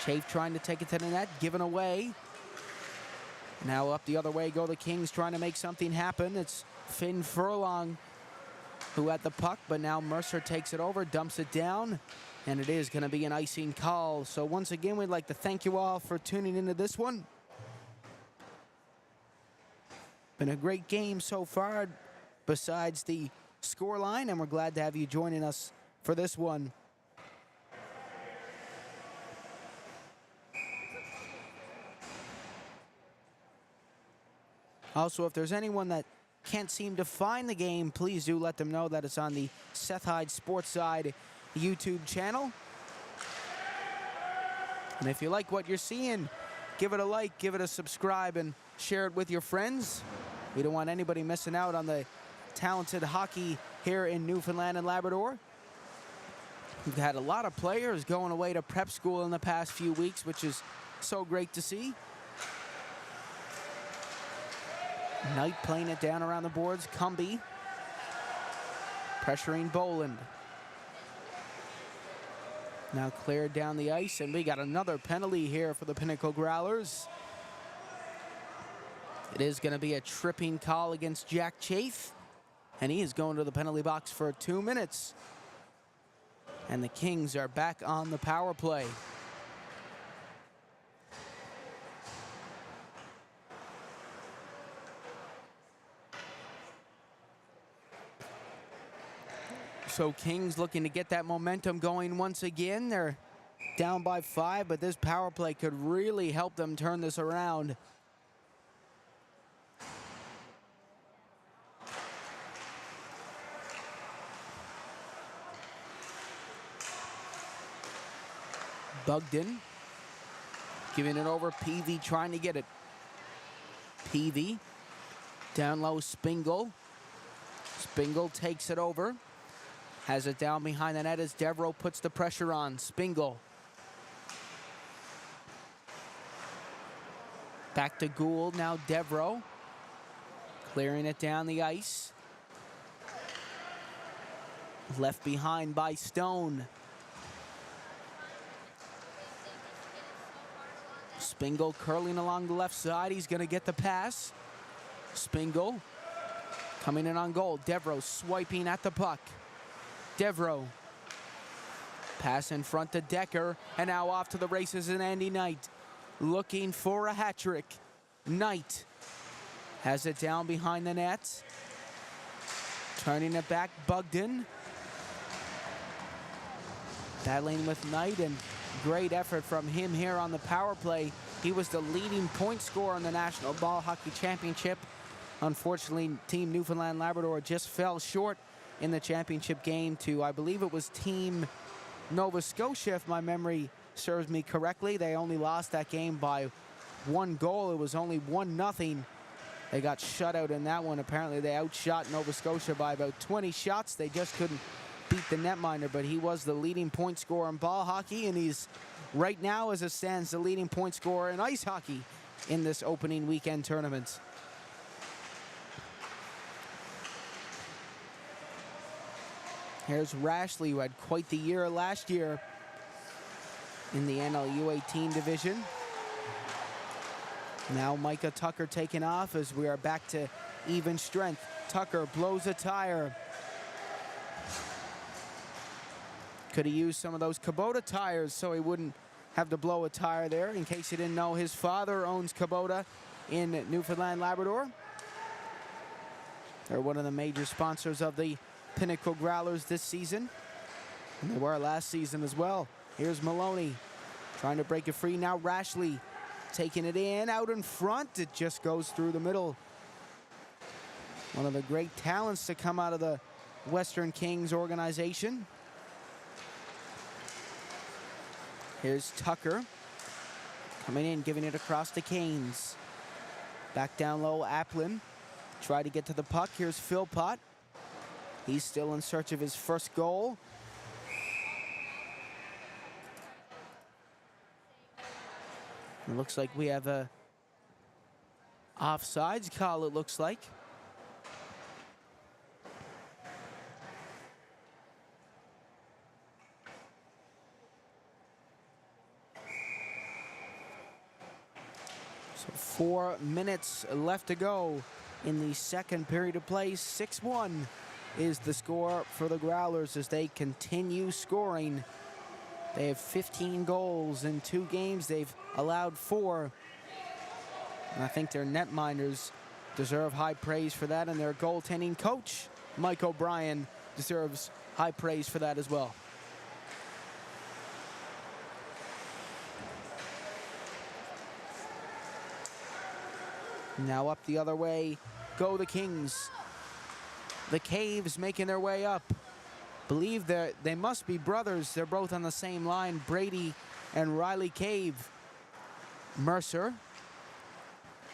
Chafe trying to take it to the net, given away. Now up the other way go the Kings, trying to make something happen. It's Finn Furlong who had the puck, but now Mercer takes it over, dumps it down, and it is going to be an icing call. So once again, we'd like to thank you all for tuning into this one. Been a great game so far, besides the scoreline, and we're glad to have you joining us for this one. Also, if there's anyone that can't seem to find the game, please do let them know that it's on the Seth Hyde Sportside YouTube channel. And if you like what you're seeing, give it a like, give it a subscribe, and share it with your friends. We don't want anybody missing out on the talented hockey here in Newfoundland and Labrador. We've had a lot of players going away to prep school in the past few weeks, which is so great to see. Knight playing it down around the boards. Cumby pressuring Boland. Now cleared down the ice, and we got another penalty here for the Pinnacle Growlers. It is going to be a tripping call against Jack Chafe, and he is going to the penalty box for 2 minutes. And the Kings are back on the power play. So Kings looking to get that momentum going once again. They're down by 5, but this power play could really help them turn this around. Bugden giving it over. Peavy trying to get it. Peavy down low. Spingle. Spingle takes it over. Has it down behind the net as Devereaux puts the pressure on. Spingle. Back to Gould. Now Devereaux. Clearing it down the ice. Left behind by Stone. Spingle curling along the left side. He's going to get the pass. Spingle coming in on goal. Devereaux swiping at the puck. Devereaux. Pass in front to Decker. And now off to the races in Andy Knight. Looking for a hat trick. Knight has it down behind the net. Turning it back. Bugden. Battling with Knight, and great effort from him here on the power play. He was the leading point scorer in the National Ball Hockey Championship. Unfortunately, Team Newfoundland Labrador just fell short in the championship game to, I believe it was Team Nova Scotia, if my memory serves me correctly. They only lost that game by 1 goal. It was only 1-0. They got shut out in that one. Apparently, they outshot Nova Scotia by about 20 shots. They just couldn't beat the netminder, but he was the leading point scorer in ball hockey, and he's right now, as it stands, the leading point scorer in ice hockey in this opening weekend tournament. Here's Rashley, who had quite the year last year in the NLU18 division. Now Micah Tucker taking off as we are back to even strength. Tucker blows a tire. Could have used some of those Kubota tires so he wouldn't have to blow a tire there. In case you didn't know, his father owns Kubota in Newfoundland, Labrador. They're one of the major sponsors of the Pinnacle Growlers this season. And they were last season as well. Here's Maloney trying to break it free. Now Rashley taking it in, out in front. It just goes through the middle. One of the great talents to come out of the Western Kings organization. Here's Tucker coming in, giving it across to Canes. Back down low, Applin. Try to get to the puck. Here's Philpott. He's still in search of his first goal. It looks like we have a offsides call, it looks like. So 4 minutes left to go in the second period of play. 6-1 is the score for the Growlers as they continue scoring. They have 15 goals in 2 games. They've allowed 4. And I think their netminders deserve high praise for that, and their goaltending coach, Mike O'Brien, deserves high praise for that as well. Now up the other way go the Kings. The Caves making their way up. Believe they must be brothers. They're both on the same line, Brady and Riley Cave. Mercer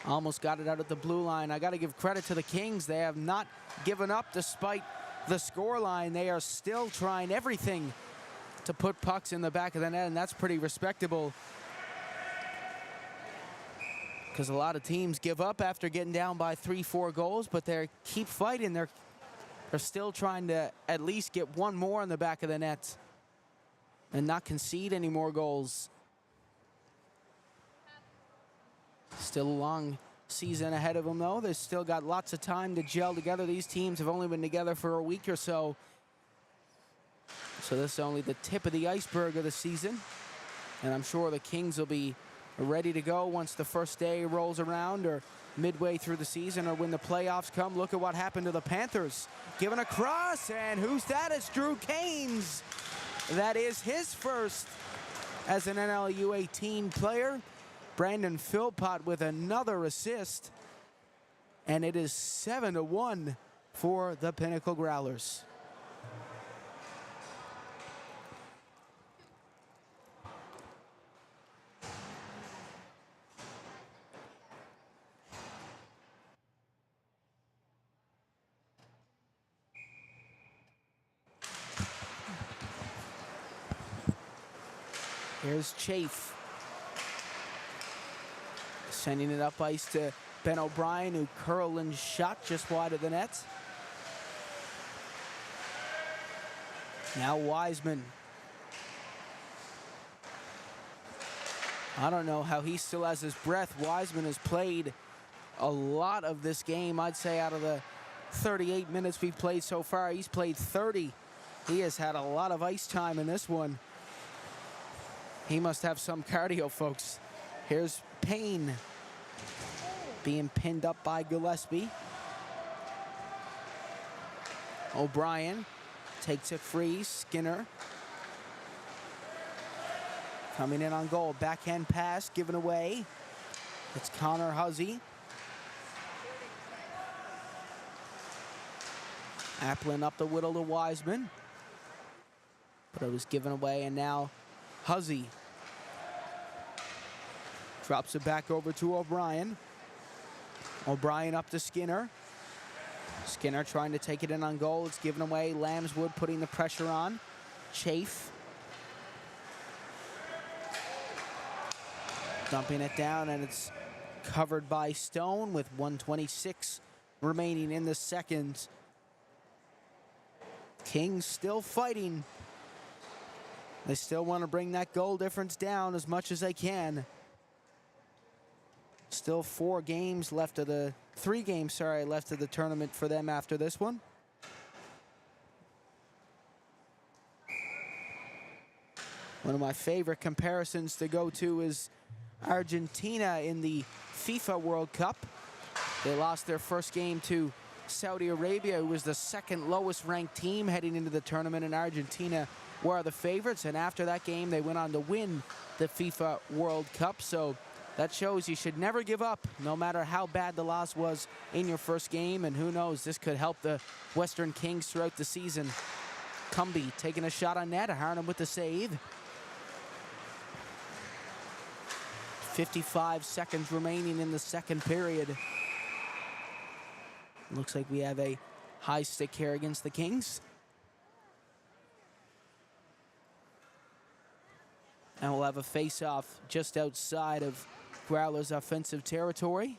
almost got it out at the blue line. I got to give credit to the Kings. They have not given up despite the scoreline. They are still trying everything to put pucks in the back of the net, and that's pretty respectable. Because a lot of teams give up after getting down by 3-4 goals, but they keep fighting. They're still trying to at least get one more in the back of the net and not concede any more goals. Still a long season ahead of them, though. They've still got lots of time to gel together. These teams have only been together for a week or so. So this is only the tip of the iceberg of the season. And I'm sure the Kings will be ready to go once the first day rolls around, or midway through the season, or when the playoffs come. Look at what happened to the Panthers. Given a cross, and who's that? It's Drew Canes. That is his first as an NLU18 player. Brandon Philpott with another assist, and it is 7-1 for the Pinnacle Growlers. Here's Chafe. Sending it up ice to Ben O'Brien, who curled and shot just wide of the net. Now Wiseman. I don't know how he still has his breath. Wiseman has played a lot of this game. I'd say out of the 38 minutes we've played so far, he's played 30. He has had a lot of ice time in this one. He must have some cardio, folks. Here's Payne being pinned up by Gillespie. O'Brien takes it free. Skinner coming in on goal. Backhand pass given away. It's Connor Huzzy. Applin up the whittle to Wiseman. But it was given away, and now Huzzy drops it back over to O'Brien. O'Brien up to Skinner. Skinner trying to take it in on goal. It's given away. Lambswood putting the pressure on. Chafe dumping it down, and it's covered by Stone with 1:26 remaining in the second. Kings still fighting. They still want to bring that goal difference down as much as they can. Still 3 games left of the tournament for them after this one. One of my favorite comparisons to go to is Argentina in the FIFA World Cup. They lost their first game to Saudi Arabia, who was the second lowest ranked team heading into the tournament, and Argentina were the favorites. And after that game, they went on to win the FIFA World Cup. So that shows you should never give up, no matter how bad the loss was in your first game. And who knows, this could help the Western Kings throughout the season. Cumby taking a shot on net. Harnham with the save. 55 seconds remaining in the second period. Looks like we have a high stick here against the Kings. And we'll have a face-off just outside of Growlers' offensive territory.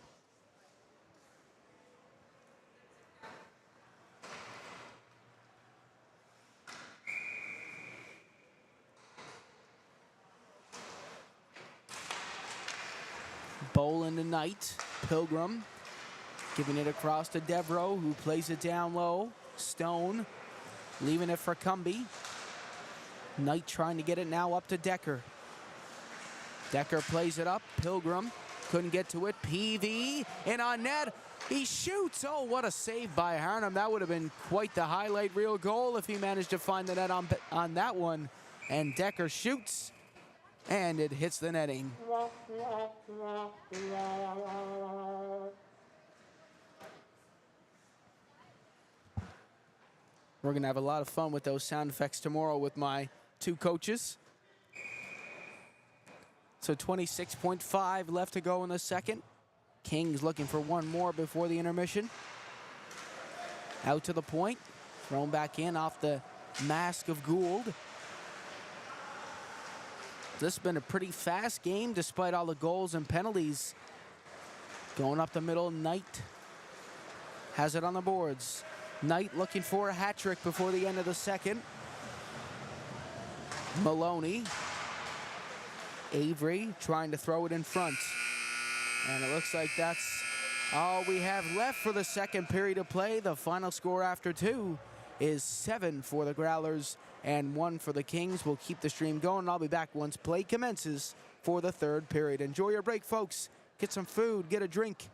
Boland to Knight. Pilgrim giving it across to Devereaux, who plays it down low. Stone leaving it for Cumby. Knight trying to get it now up to Decker. Decker plays it up. Pilgrim couldn't get to it. PV and on net. He shoots. Oh, what a save by Harnham. That would have been quite the highlight reel goal if he managed to find the net on that one. And Decker shoots, and it hits the netting. We're going to have a lot of fun with those sound effects tomorrow with my 2 coaches. So 26.5 left to go in the second. Kings looking for one more before the intermission. Out to the point. Thrown back in off the mask of Gould. This has been a pretty fast game despite all the goals and penalties. Going up the middle, Knight has it on the boards. Knight looking for a hat trick before the end of the second. Maloney. Avery trying to throw it in front. And it looks like that's all we have left for the second period of play. The final score after two is 7 for the Growlers and 1 for the Kings. We'll keep the stream going. I'll be back once play commences for the third period. Enjoy your break, folks. Get some food, get a drink.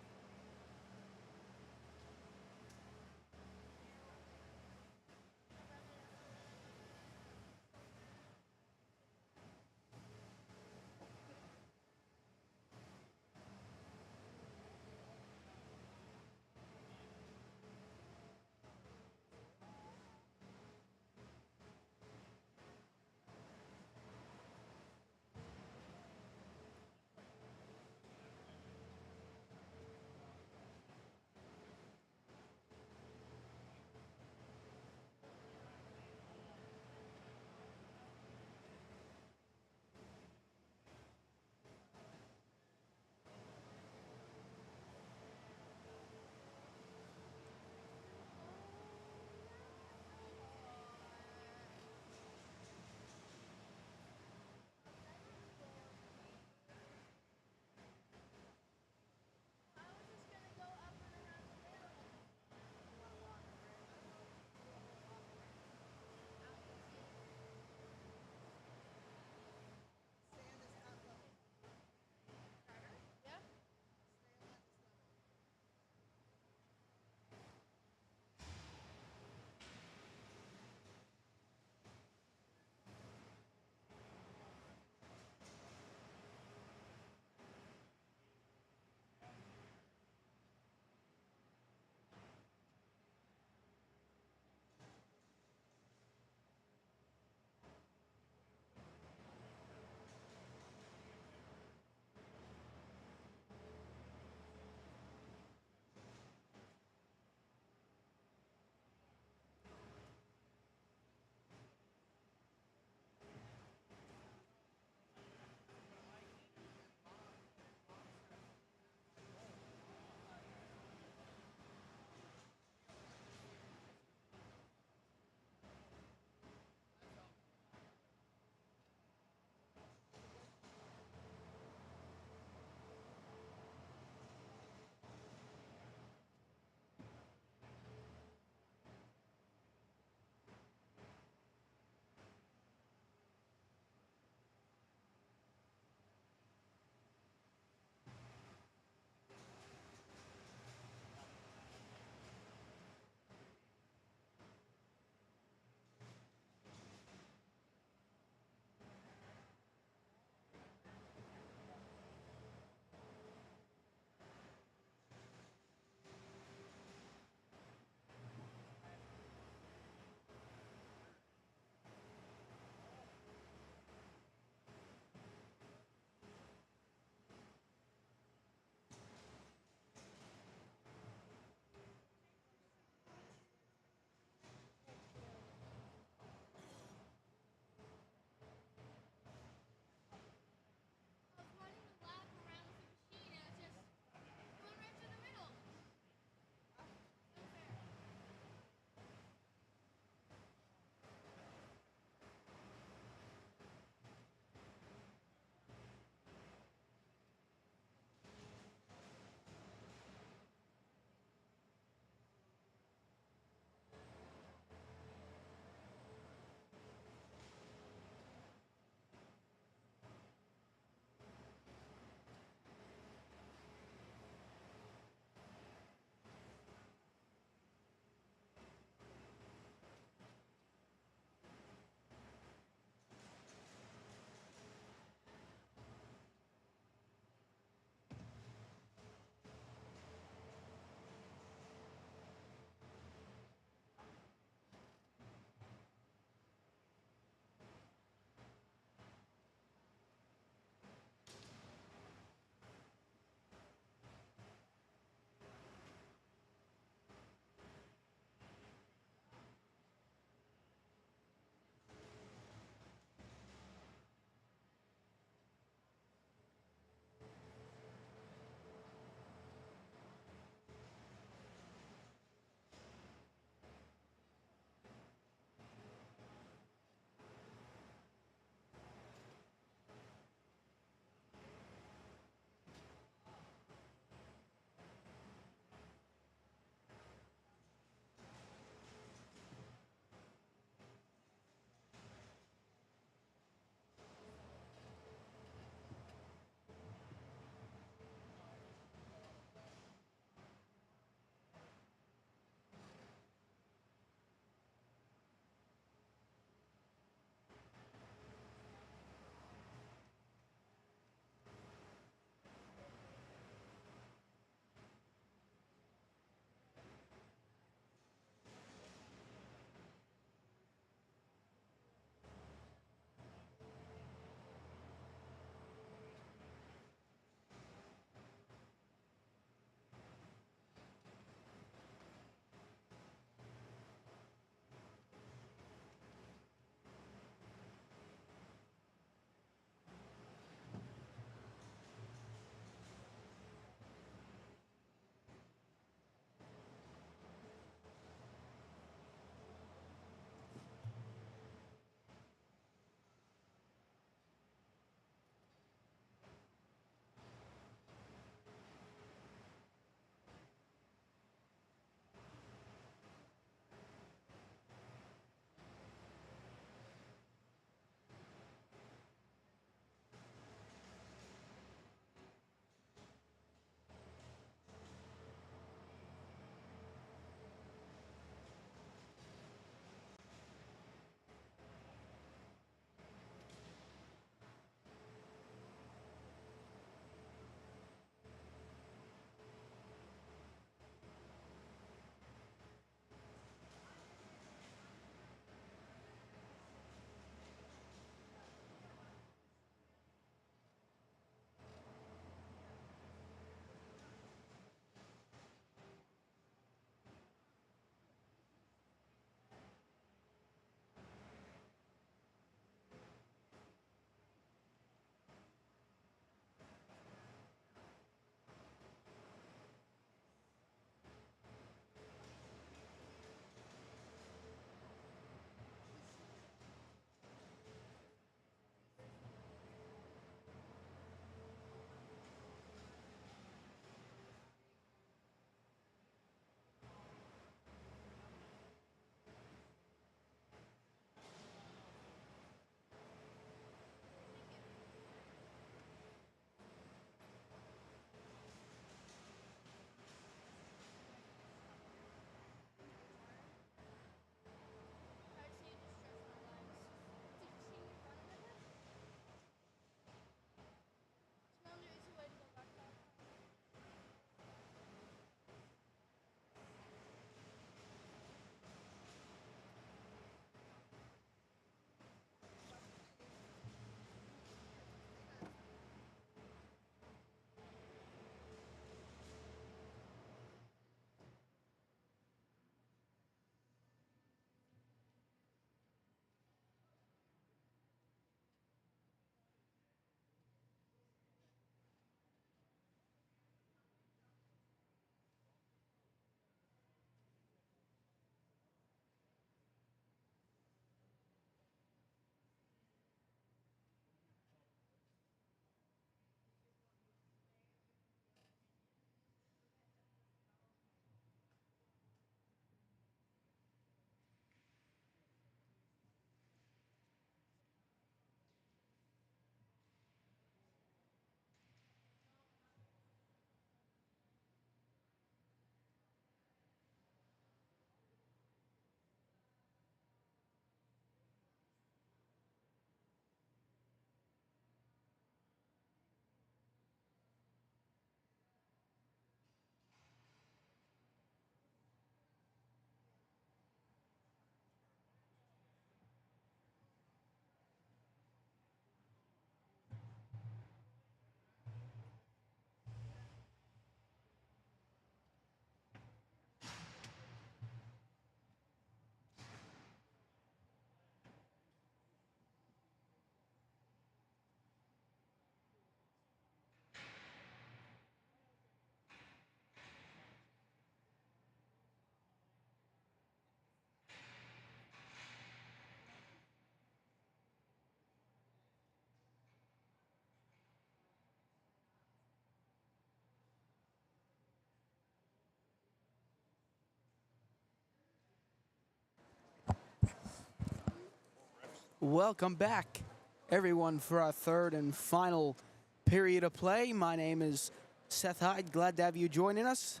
Welcome back, everyone, for our third and final period of play. My name is Seth Hyde. Glad to have you joining us.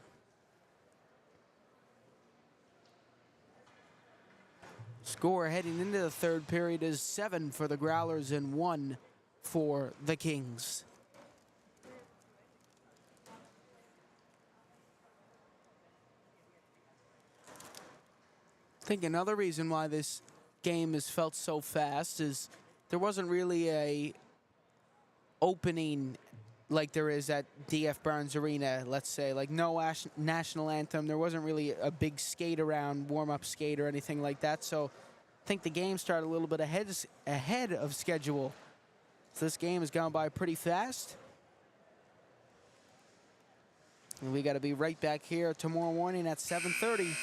Score heading into the third period is 7 for the Growlers and 1 for the Kings. I think another reason why this game has felt so fast is there wasn't really a opening like there is at DF Barnes Arena, let's say, like no national anthem. There wasn't really a big skate around, warm-up skate or anything like that. So I think the game started a little bit ahead of schedule. So this game has gone by pretty fast. And we got to be right back here tomorrow morning at 7:30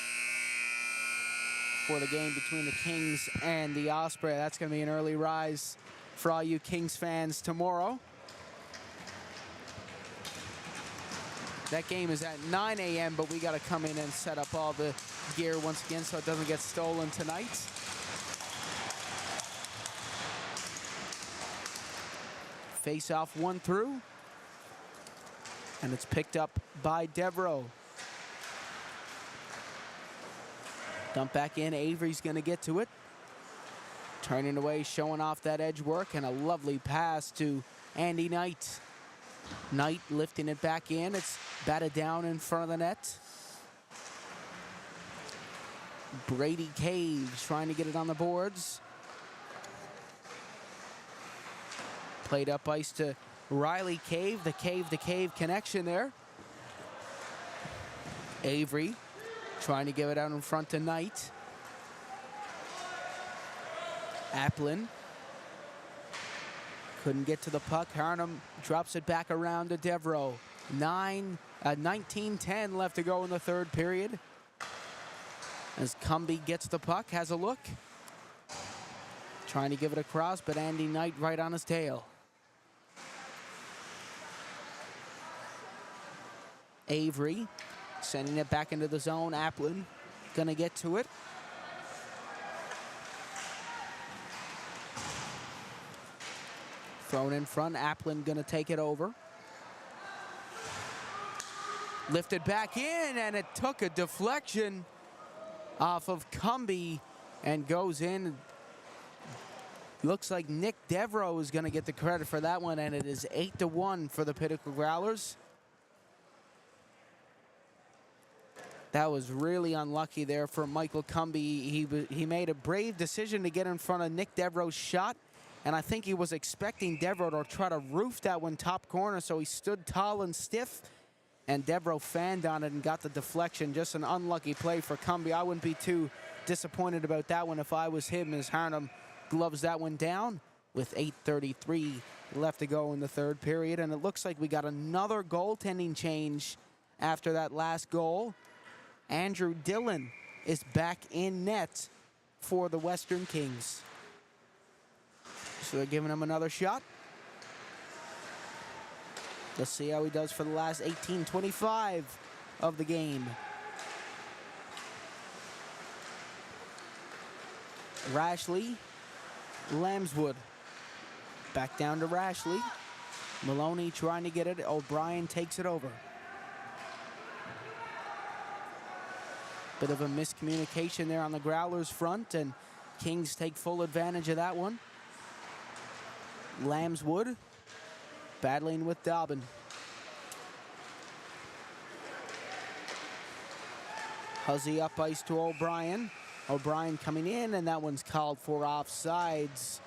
for the game between the Kings and the Osprey. That's going to be an early rise for all you Kings fans tomorrow. That game is at 9 a.m., but we got to come in and set up all the gear once again so it doesn't get stolen tonight. Face-off 1 through, and it's picked up by Devereaux. Dump back in, Avery's gonna get to it. Turning away, showing off that edge work, and a lovely pass to Andy Knight. Knight lifting it back in, it's batted down in front of the net. Brady Caves trying to get it on the boards. Played up ice to Riley Cave, the cave connection there. Avery trying to give it out in front to Knight. Applin couldn't get to the puck. Harnum drops it back around to Devereaux. 19-10 left to go in the third period. As Cumby gets the puck, has a look. Trying to give it across, but Andy Knight right on his tail. Avery sending it back into the zone. Applin gonna get to it. Thrown in front. Applin gonna take it over. Lifted back in, and it took a deflection off of Cumby and goes in. Looks like Nick Devereaux is gonna get the credit for that one, and it is 8-1 for the Pinnacle Growlers. That was really unlucky there for Michael Cumby. He made a brave decision to get in front of Nick Devereaux's shot, and I think he was expecting Devereaux to try to roof that one top corner, so he stood tall and stiff, and Devereaux fanned on it and got the deflection. Just an unlucky play for Cumby. I wouldn't be too disappointed about that one if I was him, as Harnum gloves that one down with 8:33 left to go in the third period, and it looks like we got another goaltending change after that last goal. Andrew Dillon is back in net for the Western Kings. So they're giving him another shot. Let's see how he does for the last 18:25 of the game. Rashley, Lambswood. Back down to Rashley. Maloney trying to get it. O'Brien takes it over. Bit of a miscommunication there on the Growlers front, and Kings take full advantage of that one. Lambswood battling with Dobbin. Huzzy up ice to O'Brien. O'Brien coming in, and that one's called for offsides.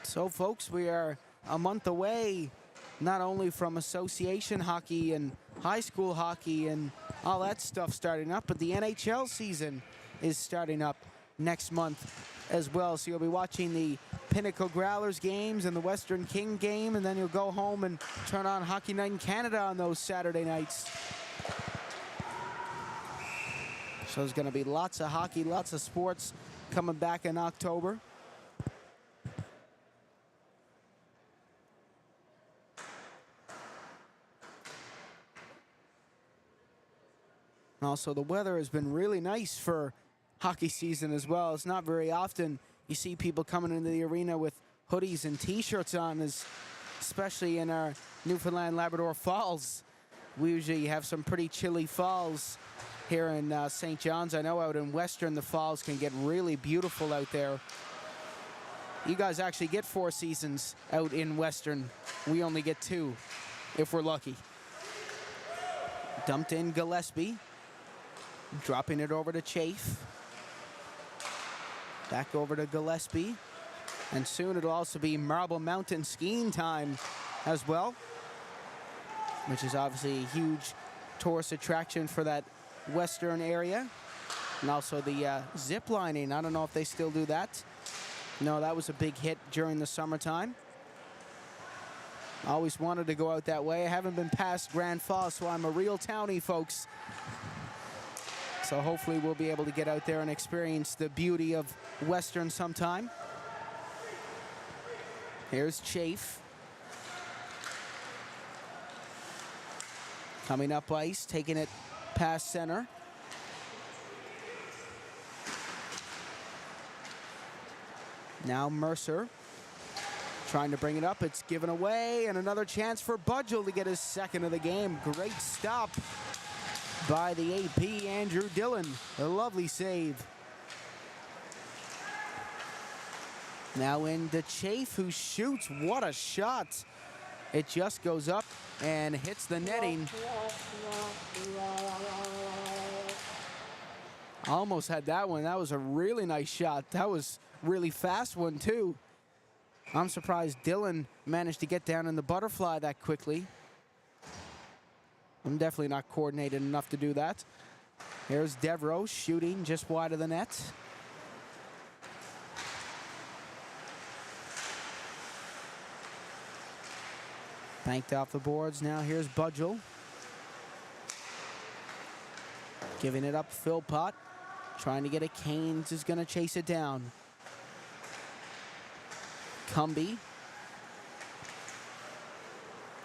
So, folks, we are a month away, not only from association hockey and high school hockey and all that stuff starting up, but the NHL season is starting up next month as well. So you'll be watching the Pinnacle Growlers games and the Western King game, and then you'll go home and turn on Hockey Night in Canada on those Saturday nights. So there's going to be lots of hockey, lots of sports coming back in October. And also, the weather has been really nice for hockey season as well. It's not very often you see people coming into the arena with hoodies and T-shirts on, especially in our Newfoundland Labrador falls. We usually have some pretty chilly falls here in St. John's. I know out in Western, the falls can get really beautiful out there. You guys actually get 4 seasons out in Western. We only get 2, if we're lucky. Dumped in Gillespie. Dropping it over to Chafe. Back over to Gillespie. And soon it'll also be Marble Mountain skiing time as well, which is obviously a huge tourist attraction for that Western area. And also the zip lining. I don't know if they still do that. No, that was a big hit during the summertime. Always wanted to go out that way. I haven't been past Grand Falls, so I'm a real townie, folks. So hopefully we'll be able to get out there and experience the beauty of Western sometime. Here's Chafe. Coming up ice, taking it past center. Now Mercer trying to bring it up. It's given away, and another chance for Budgel to get his second of the game. Great stop by the AP, Andrew Dillon. A lovely save. Now into Chafe, who shoots. What a shot. It just goes up and hits the netting. Almost had that one. That was a really nice shot. That was really fast one, too. I'm surprised Dillon managed to get down in the butterfly that quickly. I'm definitely not coordinated enough to do that. Here's Devereaux shooting just wide of the net. Banked off the boards. Now here's Budgel. Giving it up, Philpott. Trying to get it. Canes is going to chase it down. Cumby.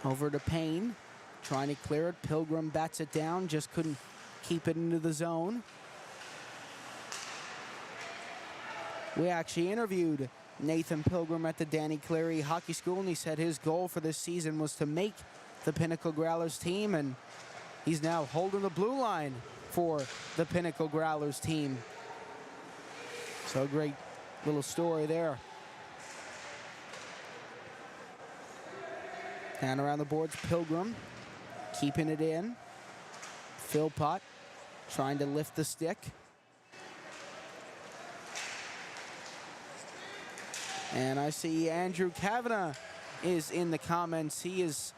Over to Payne. Trying to clear it. Pilgrim bats it down. Just couldn't keep it into the zone. We actually interviewed Nathan Pilgrim at the Danny Cleary Hockey School, and he said his goal for this season was to make the Pinnacle Growlers team, and he's now holding the blue line for the Pinnacle Growlers team. So a great little story there. Down around the boards, Pilgrim keeping it in. Philpott trying to lift the stick. And I see Andrew Kavanagh is in the comments. He is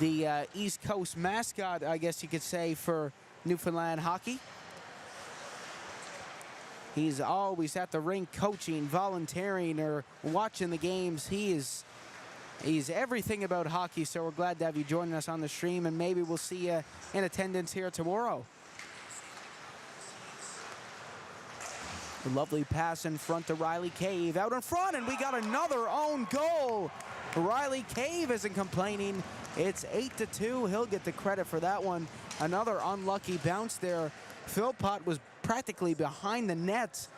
the East Coast mascot, I guess you could say, for Newfoundland hockey. He's always at the rink coaching, volunteering, or watching the games. He's everything about hockey, so we're glad to have you joining us on the stream, and maybe we'll see you in attendance here tomorrow. A lovely pass in front to Riley Cave. Out in front, and we got another own goal. Riley Cave isn't complaining. It's 8-2. He'll get the credit for that one. Another unlucky bounce there. Philpott was practically behind the net.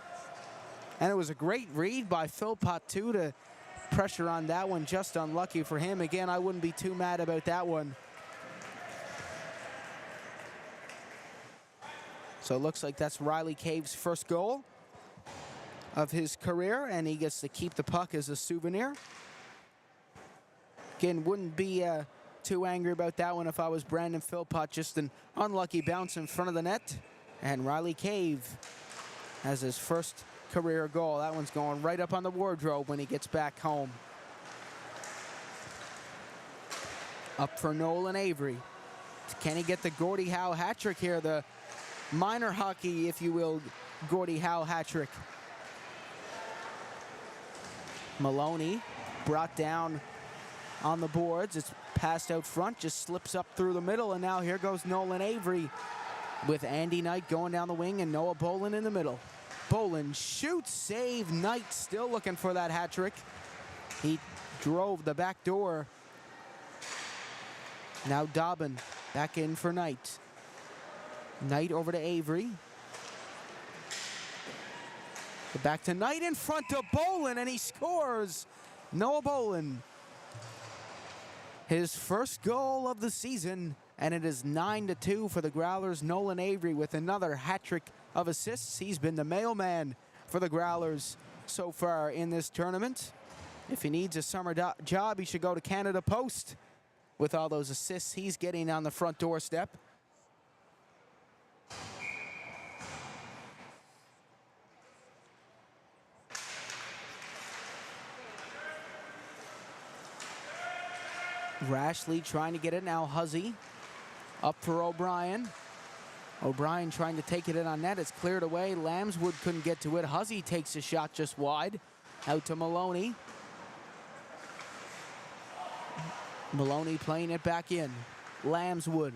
And it was a great read by Philpott, too, to pressure on that one. Just unlucky for him. Again, I wouldn't be too mad about that one. So it looks like that's Riley Cave's first goal of his career, and he gets to keep the puck as a souvenir. Again, wouldn't be too angry about that one if I was Brandon Philpott. Just an unlucky bounce in front of the net. And Riley Cave has his first career goal. That one's going right up on the wardrobe when he gets back home. Up for Nolan Avery. Can he get the Gordie Howe hat trick here? The minor hockey, if you will, Gordie Howe hat trick. Maloney brought down on the boards. It's passed out front, just slips up through the middle, and now here goes Nolan Avery with Andy Knight going down the wing and Noah Bolin in the middle. Bolin shoots, save. Knight still looking for that hat trick. He drove the back door. Now Dobbin back in for Knight. Knight over to Avery. Back to Knight in front of Bolin, and he scores. Noah Bolin, his first goal of the season, and it is 9-2 for the Growlers. Nolan Avery with another hat trick of assists. He's been the mailman for the Growlers so far in this tournament. If he needs a summer job, he should go to Canada Post with all those assists he's getting on the front doorstep. Rashley trying to get it now. Huzzy up for O'Brien. O'Brien trying to take it in on net. It's cleared away. Lambswood couldn't get to it. Huzzy takes a shot just wide. Out to Maloney. Maloney playing it back in. Lambswood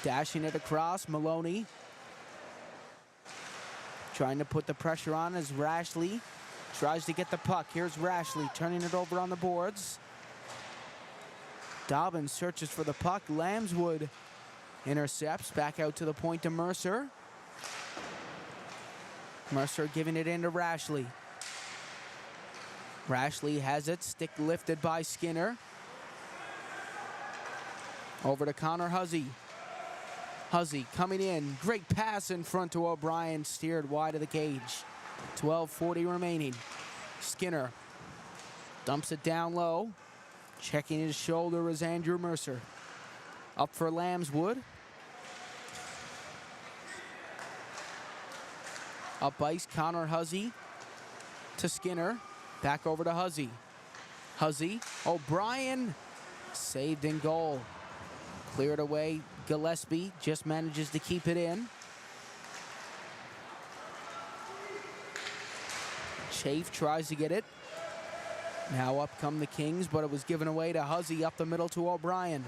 dashing it across. Maloney trying to put the pressure on as Rashley tries to get the puck. Here's Rashley turning it over on the boards. Dobbins searches for the puck. Lambswood intercepts. Back out to the point to Mercer. Mercer giving it in to Rashley. Rashley has it. Stick lifted by Skinner. Over to Connor Huzzy. Huzzy coming in. Great pass in front to O'Brien. Steered wide of the cage. 12:40 remaining. Skinner dumps it down low. Checking his shoulder is Andrew Mercer. Up for Lambswood. Up ice, Connor Huzzy to Skinner. Back over to Huzzy. Huzzy, O'Brien, saved in goal. Cleared away, Gillespie just manages to keep it in. Chafe tries to get it. Now up come the Kings, but it was given away to Huzzy up the middle to O'Brien.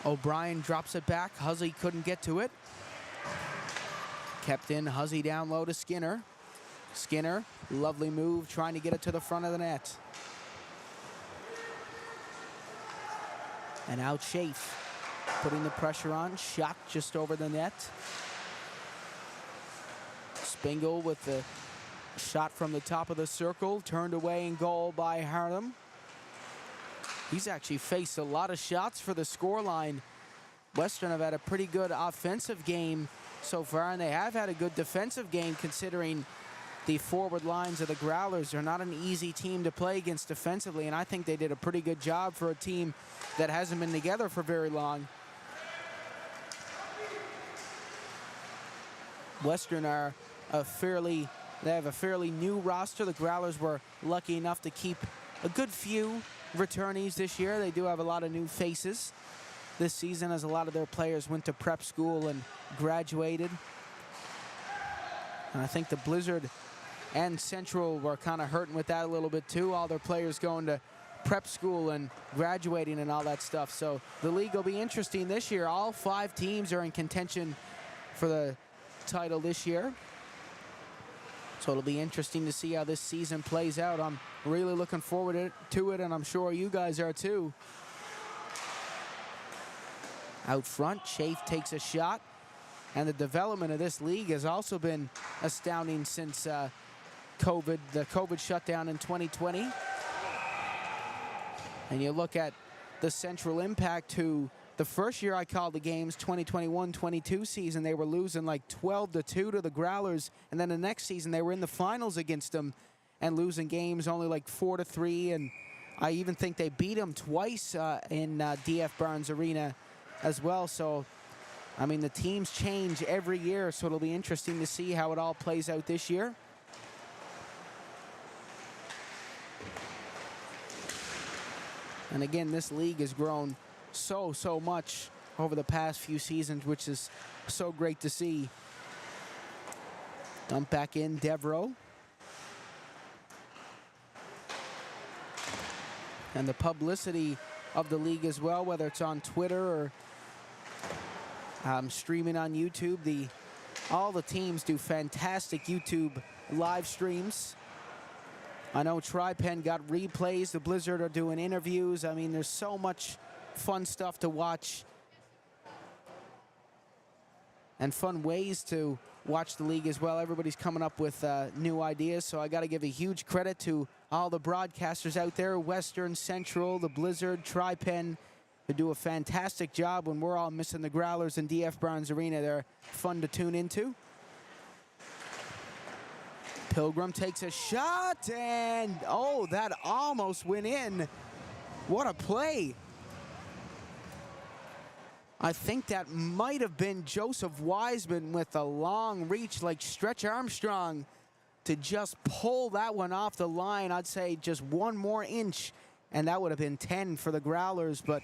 O'Brien drops it back. Huzzy couldn't get to it. Kept in. Huzzy down low to Skinner. Skinner, lovely move, trying to get it to the front of the net. And out Chafe, putting the pressure on. Shot just over the net. Spingle with the shot from the top of the circle, turned away in goal by Harlem. He's actually faced a lot of shots for the scoreline. Western have had a pretty good offensive game so far, and they have had a good defensive game considering the forward lines of the Growlers. They're not an easy team to play against defensively, and I think they did a pretty good job for a team that hasn't been together for very long. Western are they have a fairly new roster. The Growlers were lucky enough to keep a good few returnees this year. They do have a lot of new faces this season, as a lot of their players went to prep school and graduated. And I think the Blizzard and Central were kind of hurting with that a little bit too. All their players going to prep school and graduating and all that stuff. So the league will be interesting this year. All 5 teams are in contention for the title this year. So it'll be interesting to see how this season plays out. I'm really looking forward to it, and I'm sure you guys are too. Out front, Chafe takes a shot. And the development of this league has also been astounding since the COVID shutdown in 2020. And you look at the Central Impact, who the first year I called the games, 2021-22 season, they were losing like 12-2 to the Growlers. And then the next season, they were in the finals against them and losing games only like 4-3. And I even think they beat them twice in DF Barnes Arena as well. So, I mean, the teams change every year, so it'll be interesting to see how it all plays out this year. And again, this league has grown so much over the past few seasons, which is so great to see. Dump back in, Devereaux. And the publicity of the league as well, whether it's on Twitter or streaming on YouTube. All the teams do fantastic YouTube live streams. I know Tri-Pen got replays. The Blizzard are doing interviews. I mean, there's so much fun stuff to watch and fun ways to watch the league as well. Everybody's coming up with new ideas, so I got to give a huge credit to all the broadcasters out there, Western, Central, the Blizzard, Tri-Pen, who do a fantastic job when we're all missing the Growlers in DF Browns Arena. They're fun to tune into. Pilgrim takes a shot, and oh, that almost went in. What a play. I think that might have been Joseph Wiseman with a long reach like Stretch Armstrong to just pull that one off the line. I'd say just one more inch, and that would have been 10 for the Growlers, but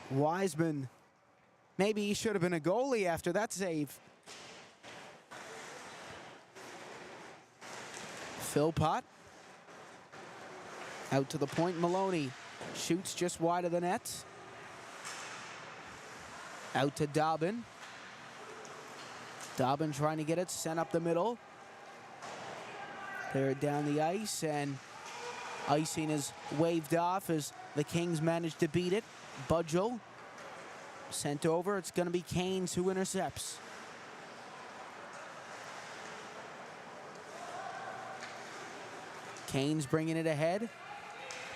Wiseman, maybe he should have been a goalie after that save. Philpott out to the point. Maloney shoots just wide of the net. Out to Dobbin. Dobbin trying to get it sent up the middle. They're down the ice, and icing is waved off as the Kings manage to beat it. Budgel sent over. It's going to be Canes who intercepts. Canes bringing it ahead,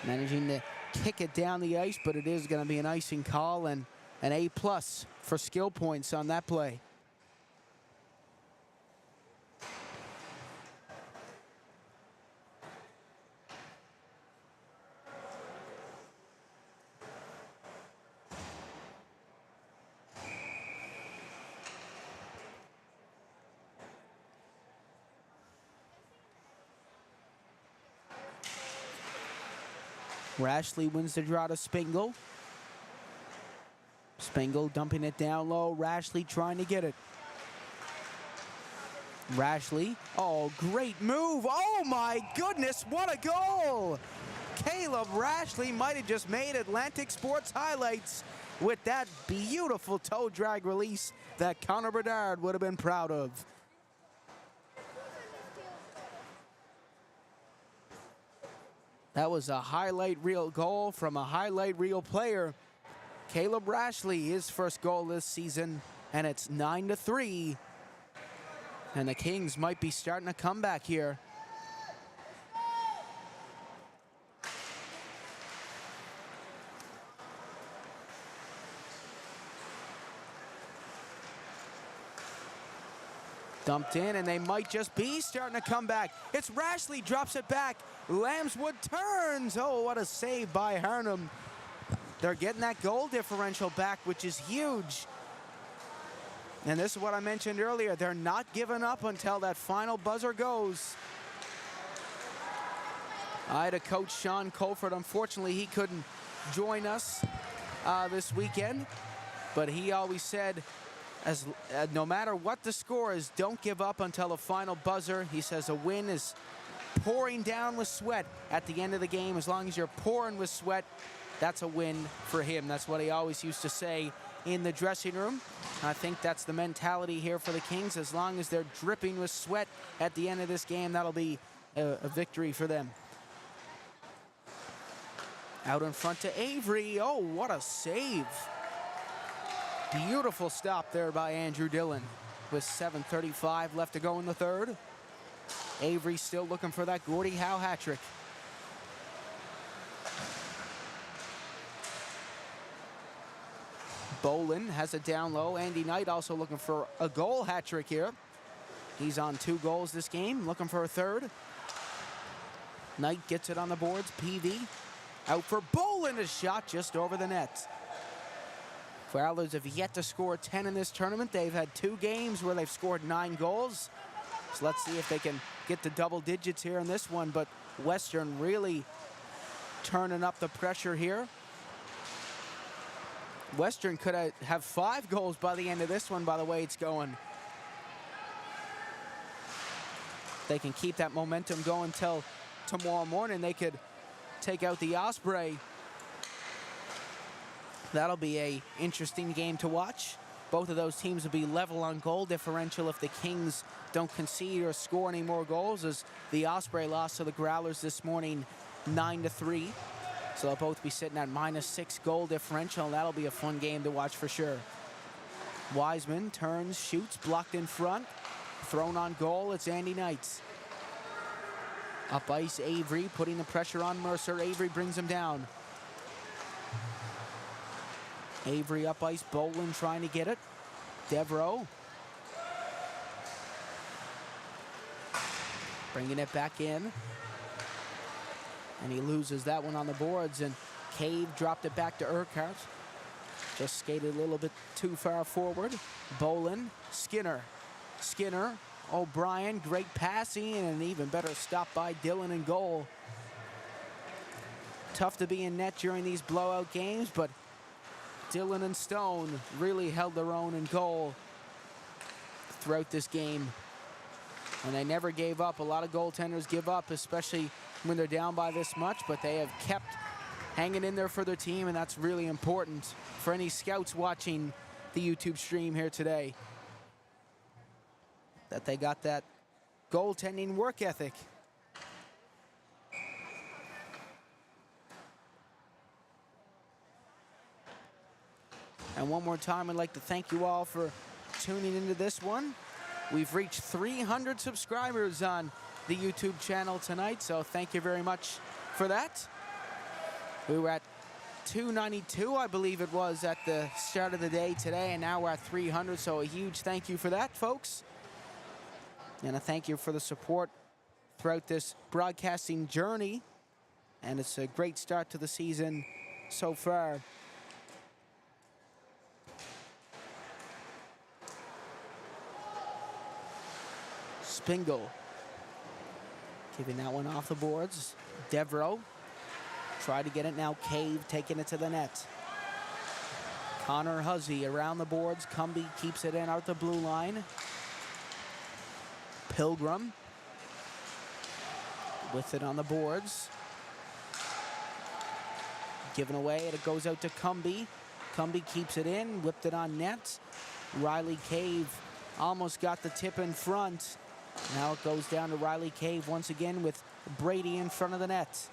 managing to kick it down the ice, but it is going to be an icing call and an A+ for skill points on that play. Rashley wins the draw to Spingle. Spingle dumping it down low. Rashley trying to get it. Rashley, oh, great move. Oh my goodness, what a goal. Caleb Rashley might have just made Atlantic Sports highlights with that beautiful toe drag release that Connor Bedard would have been proud of. That was a highlight reel goal from a highlight reel player. Caleb Rashley, his first goal this season, and it's 9-3. And the Kings might be starting a comeback here. Dumped in, and they might just be starting to come back. It's Rashley, drops it back. Lambswood turns. Oh, what a save by Harnham. They're getting that goal differential back, which is huge. And this is what I mentioned earlier. They're not giving up until that final buzzer goes. I had a coach, Sean Colford. Unfortunately, he couldn't join us this weekend. But he always said, no matter what the score is, don't give up until the final buzzer. He says a win is pouring down with sweat at the end of the game. As long as you're pouring with sweat, that's a win for him. That's what he always used to say in the dressing room. I think that's the mentality here for the Kings. As long as they're dripping with sweat at the end of this game, that'll be a victory for them. Out in front to Avery. Oh, what a save. Beautiful stop there by Andrew Dillon with 7:35 left to go in the third. Avery still looking for that Gordie Howe hat trick. Bolin has it down low. Andy Knight also looking for a goal hat trick here. He's on 2 goals this game, looking for a third. Knight gets it on the boards. PV out for Bolin, a shot just over the net. Growlers have yet to score 10 in this tournament. They've had 2 games where they've scored 9 goals. So let's see if they can get to double digits here in this one. But Western really turning up the pressure here. Western could have 5 goals by the end of this one, by the way it's going. They can keep that momentum going till tomorrow morning. They could take out the Osprey. That'll be a interesting game to watch. Both of those teams will be level on goal differential if the Kings don't concede or score any more goals, as the Osprey lost to the Growlers this morning 9-3. So they'll both be sitting at -6 goal differential, and that'll be a fun game to watch for sure. Wiseman turns, shoots, blocked in front. Thrown on goal, it's Andy Knights. Up ice, Avery putting the pressure on Mercer. Avery brings him down. Avery up ice, Boland trying to get it. Devereaux. Bringing it back in. And he loses that one on the boards, and Cave dropped it back to Urquhart. Just skated a little bit too far forward. Boland, Skinner. Skinner, O'Brien, great passing, and an even better stop by Dillon in goal. Tough to be in net during these blowout games, but Dillon and Stone really held their own in goal throughout this game. And they never gave up. A lot of goaltenders give up, especially when they're down by this much, but they have kept hanging in there for their team, and that's really important for any scouts watching the YouTube stream here today, that they got that goaltending work ethic. And one more time, I'd like to thank you all for tuning into this one. We've reached 300 subscribers on the YouTube channel tonight, so thank you very much for that. We were at 292, I believe it was, at the start of the day today, and now we're at 300, so a huge thank you for that, folks. And a thank you for the support throughout this broadcasting journey, and it's a great start to the season so far. Spingle giving that one off the boards. Devereaux tried to get it now. Cave taking it to the net. Connor Huzzy around the boards. Cumby keeps it in out the blue line. Pilgrim with it on the boards. Given away, and it goes out to Cumby. Cumby keeps it in, whipped it on net. Riley Cave almost got the tip in front. Now it goes down to Riley Cave once again with Brady in front of the net.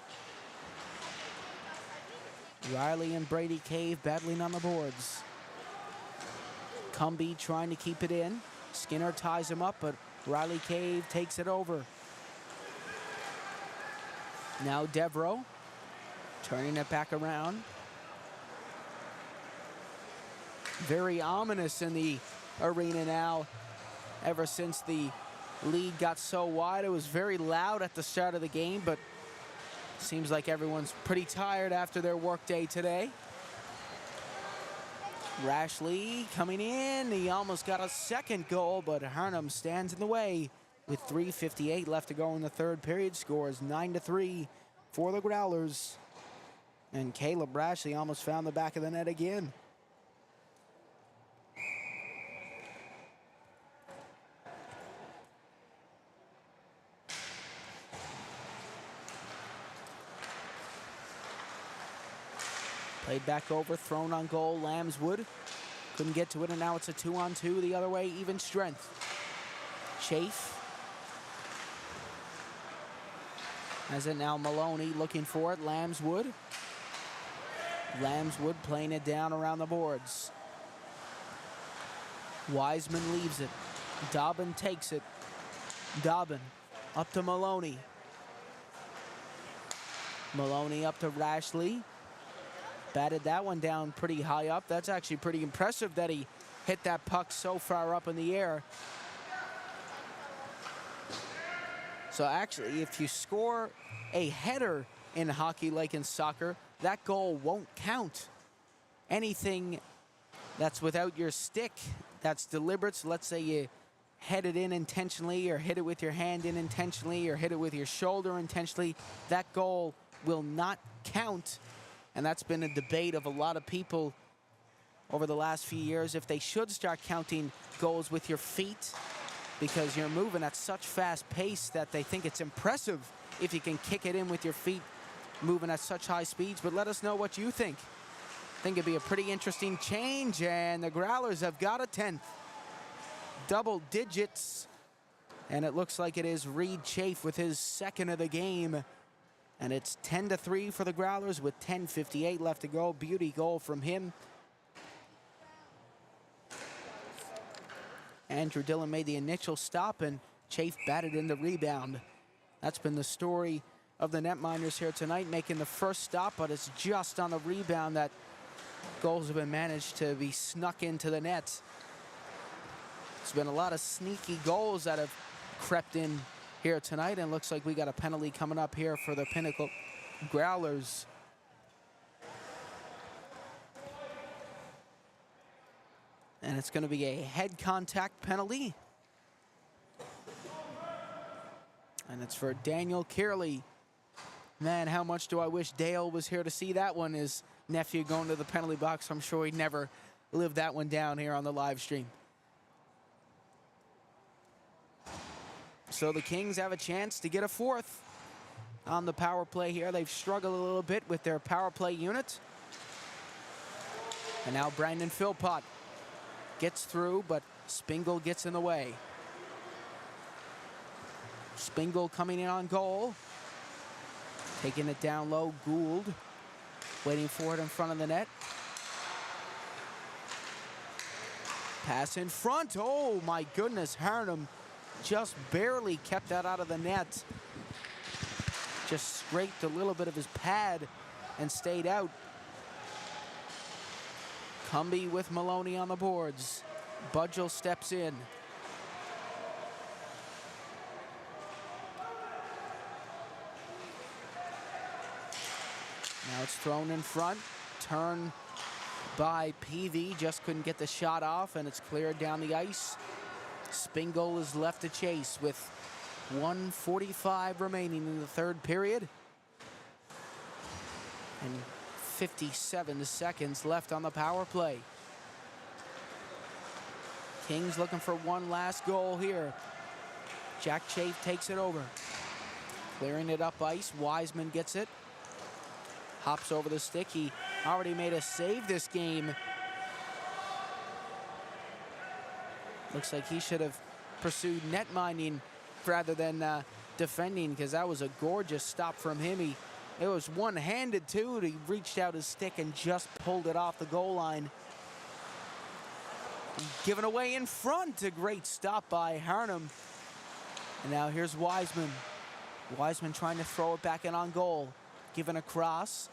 Riley and Brady Cave battling on the boards. Cumby trying to keep it in. Skinner ties him up, but Riley Cave takes it over. Now Devereaux turning it back around. Very ominous in the arena now. Ever since the lead got so wide, it was very loud at the start of the game, but seems like everyone's pretty tired after their work day today. Rashley coming in. He almost got a second goal, but Harnham stands in the way with 3:58 left to go in the third period. Scores 9-3 for the Growlers. And Caleb Rashley almost found the back of the net again. Played back over, thrown on goal. Lambswood couldn't get to it, and now it's a 2-on-2 the other way, even strength. Chafe has it now. Maloney looking for it. Lambswood playing it down around the boards. Wiseman leaves it. Dobbin takes it. Dobbin up to Maloney. Maloney up to Rashley. Batted that one down pretty high up. That's actually pretty impressive that he hit that puck so far up in the air. So actually, if you score a header in hockey like in soccer, that goal won't count. Anything that's without your stick, that's deliberate. So let's say you head it in intentionally, or hit it with your hand in intentionally, or hit it with your shoulder intentionally, that goal will not count. And that's been a debate of a lot of people over the last few years, if they should start counting goals with your feet, because you're moving at such fast pace that they think it's impressive if you can kick it in with your feet, moving at such high speeds. But let us know what you think. I think it'd be a pretty interesting change, and the Growlers have got a 10th. Double digits, and it looks like it is Reed Chafe with his second of the game. And it's 10-3 for the Growlers with 10:58 left to go. Beauty goal from him. Andrew Dillon made the initial stop, and Chafe batted in the rebound. That's been the story of the netminders here tonight, making the first stop, but it's just on the rebound that goals have been managed to be snuck into the net. There's been a lot of sneaky goals that have crept in here tonight, and looks like we got a penalty coming up here for the Pinnacle Growlers. And it's going to be a head contact penalty. And it's for Daniel Kearley. Man, how much do I wish Dale was here to see that one. His nephew going to the penalty box. I'm sure he'd never lived that one down here on the live stream. So the Kings have a chance to get a fourth on the power play here. They've struggled a little bit with their power play unit. And now Brandon Philpott gets through, but Spingle gets in the way. Spingle coming in on goal. Taking it down low, Gould. Waiting for it in front of the net. Pass in front. Oh my goodness, Harnham just barely kept that out of the net. Just scraped a little bit of his pad and stayed out. Cumby with Maloney on the boards. Budgell steps in. Now it's thrown in front. Turn by PV. Just couldn't get the shot off, and it's cleared down the ice. Spingle is left to chase with 1:45 remaining in the third period. And 57 seconds left on the power play. Kings looking for one last goal here. Jack Chafe takes it over. Clearing it up ice. Wiseman gets it. Hops over the stick. He already made a save this game. Looks like he should have pursued net minding rather than defending, because that was a gorgeous stop from him. It was one-handed too. He reached out his stick and just pulled it off the goal line. Given away in front. A great stop by Harnham. And now here's Wiseman. Wiseman trying to throw it back in on goal. Given a cross.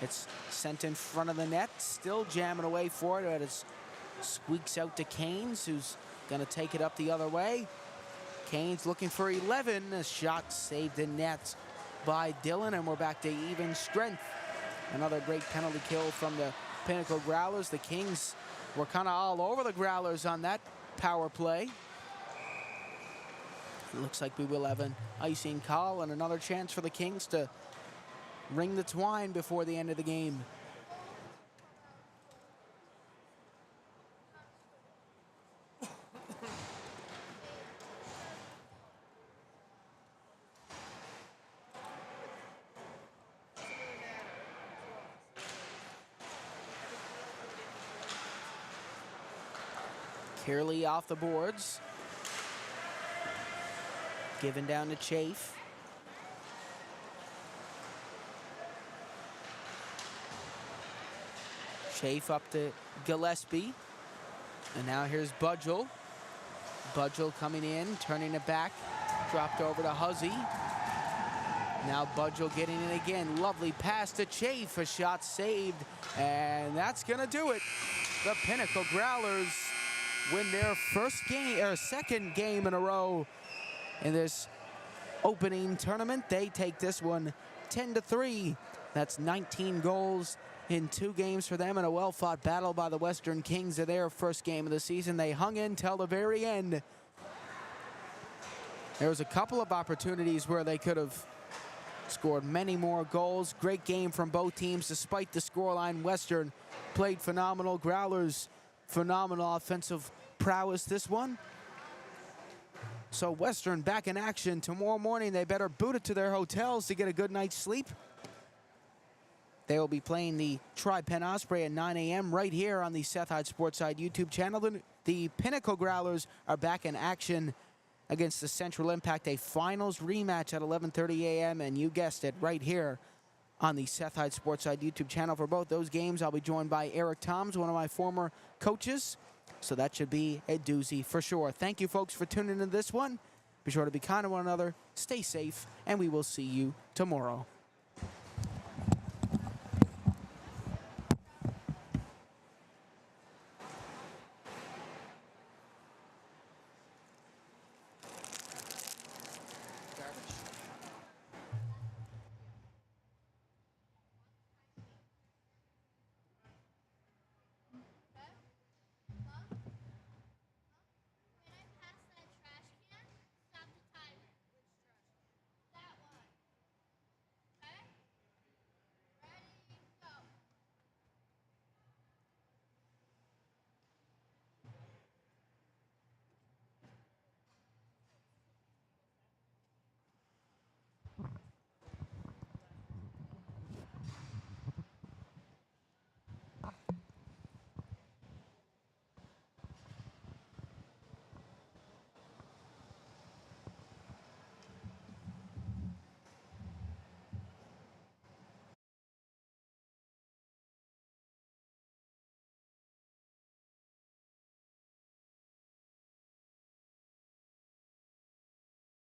It's sent in front of the net. Still jamming away for it, but it squeaks out to Canes, who's going to take it up the other way. Canes looking for 11. A shot saved in net by Dillon, and we're back to even strength. Another great penalty kill from the Pinnacle Growlers. The Kings were kind of all over the Growlers on that power play. It looks like we will have an icing call and another chance for the Kings to ring the twine before the end of the game. Kearley off the boards. Given down to Chafe. Chafe up to Gillespie. And now here's Budgell. Budgell coming in, turning it back. Dropped over to Huzzy. Now Budgell getting in again. Lovely pass to Chafe. A shot saved. And that's going to do it. The Pinnacle Growlers win their second game in a row in this opening tournament. They take this one 10-3. That's 19 goals in 2 games for them, and a well-fought battle by the Western Kings of their first game of the season. They hung in till the very end. There was a couple of opportunities where they could have scored many more goals. Great game from both teams despite the scoreline. Western played phenomenal. Growlers, phenomenal offensive prowess this one. So Western back in action tomorrow morning. They better boot it to their hotels to get a good night's sleep. They will be playing the Tri-Pen Osprey at 9 a.m. right here on the Seth Hyde Sportside YouTube channel. The Pinnacle Growlers are back in action against the Central Impact, a finals rematch at 11:30 a.m. And you guessed it, right here on the Seth Hyde Sportside YouTube channel. For both those games, I'll be joined by Eric Toms, one of my former coaches. So that should be a doozy for sure. Thank you, folks, for tuning in to this one. Be sure to be kind to one another, stay safe, and we will see you tomorrow.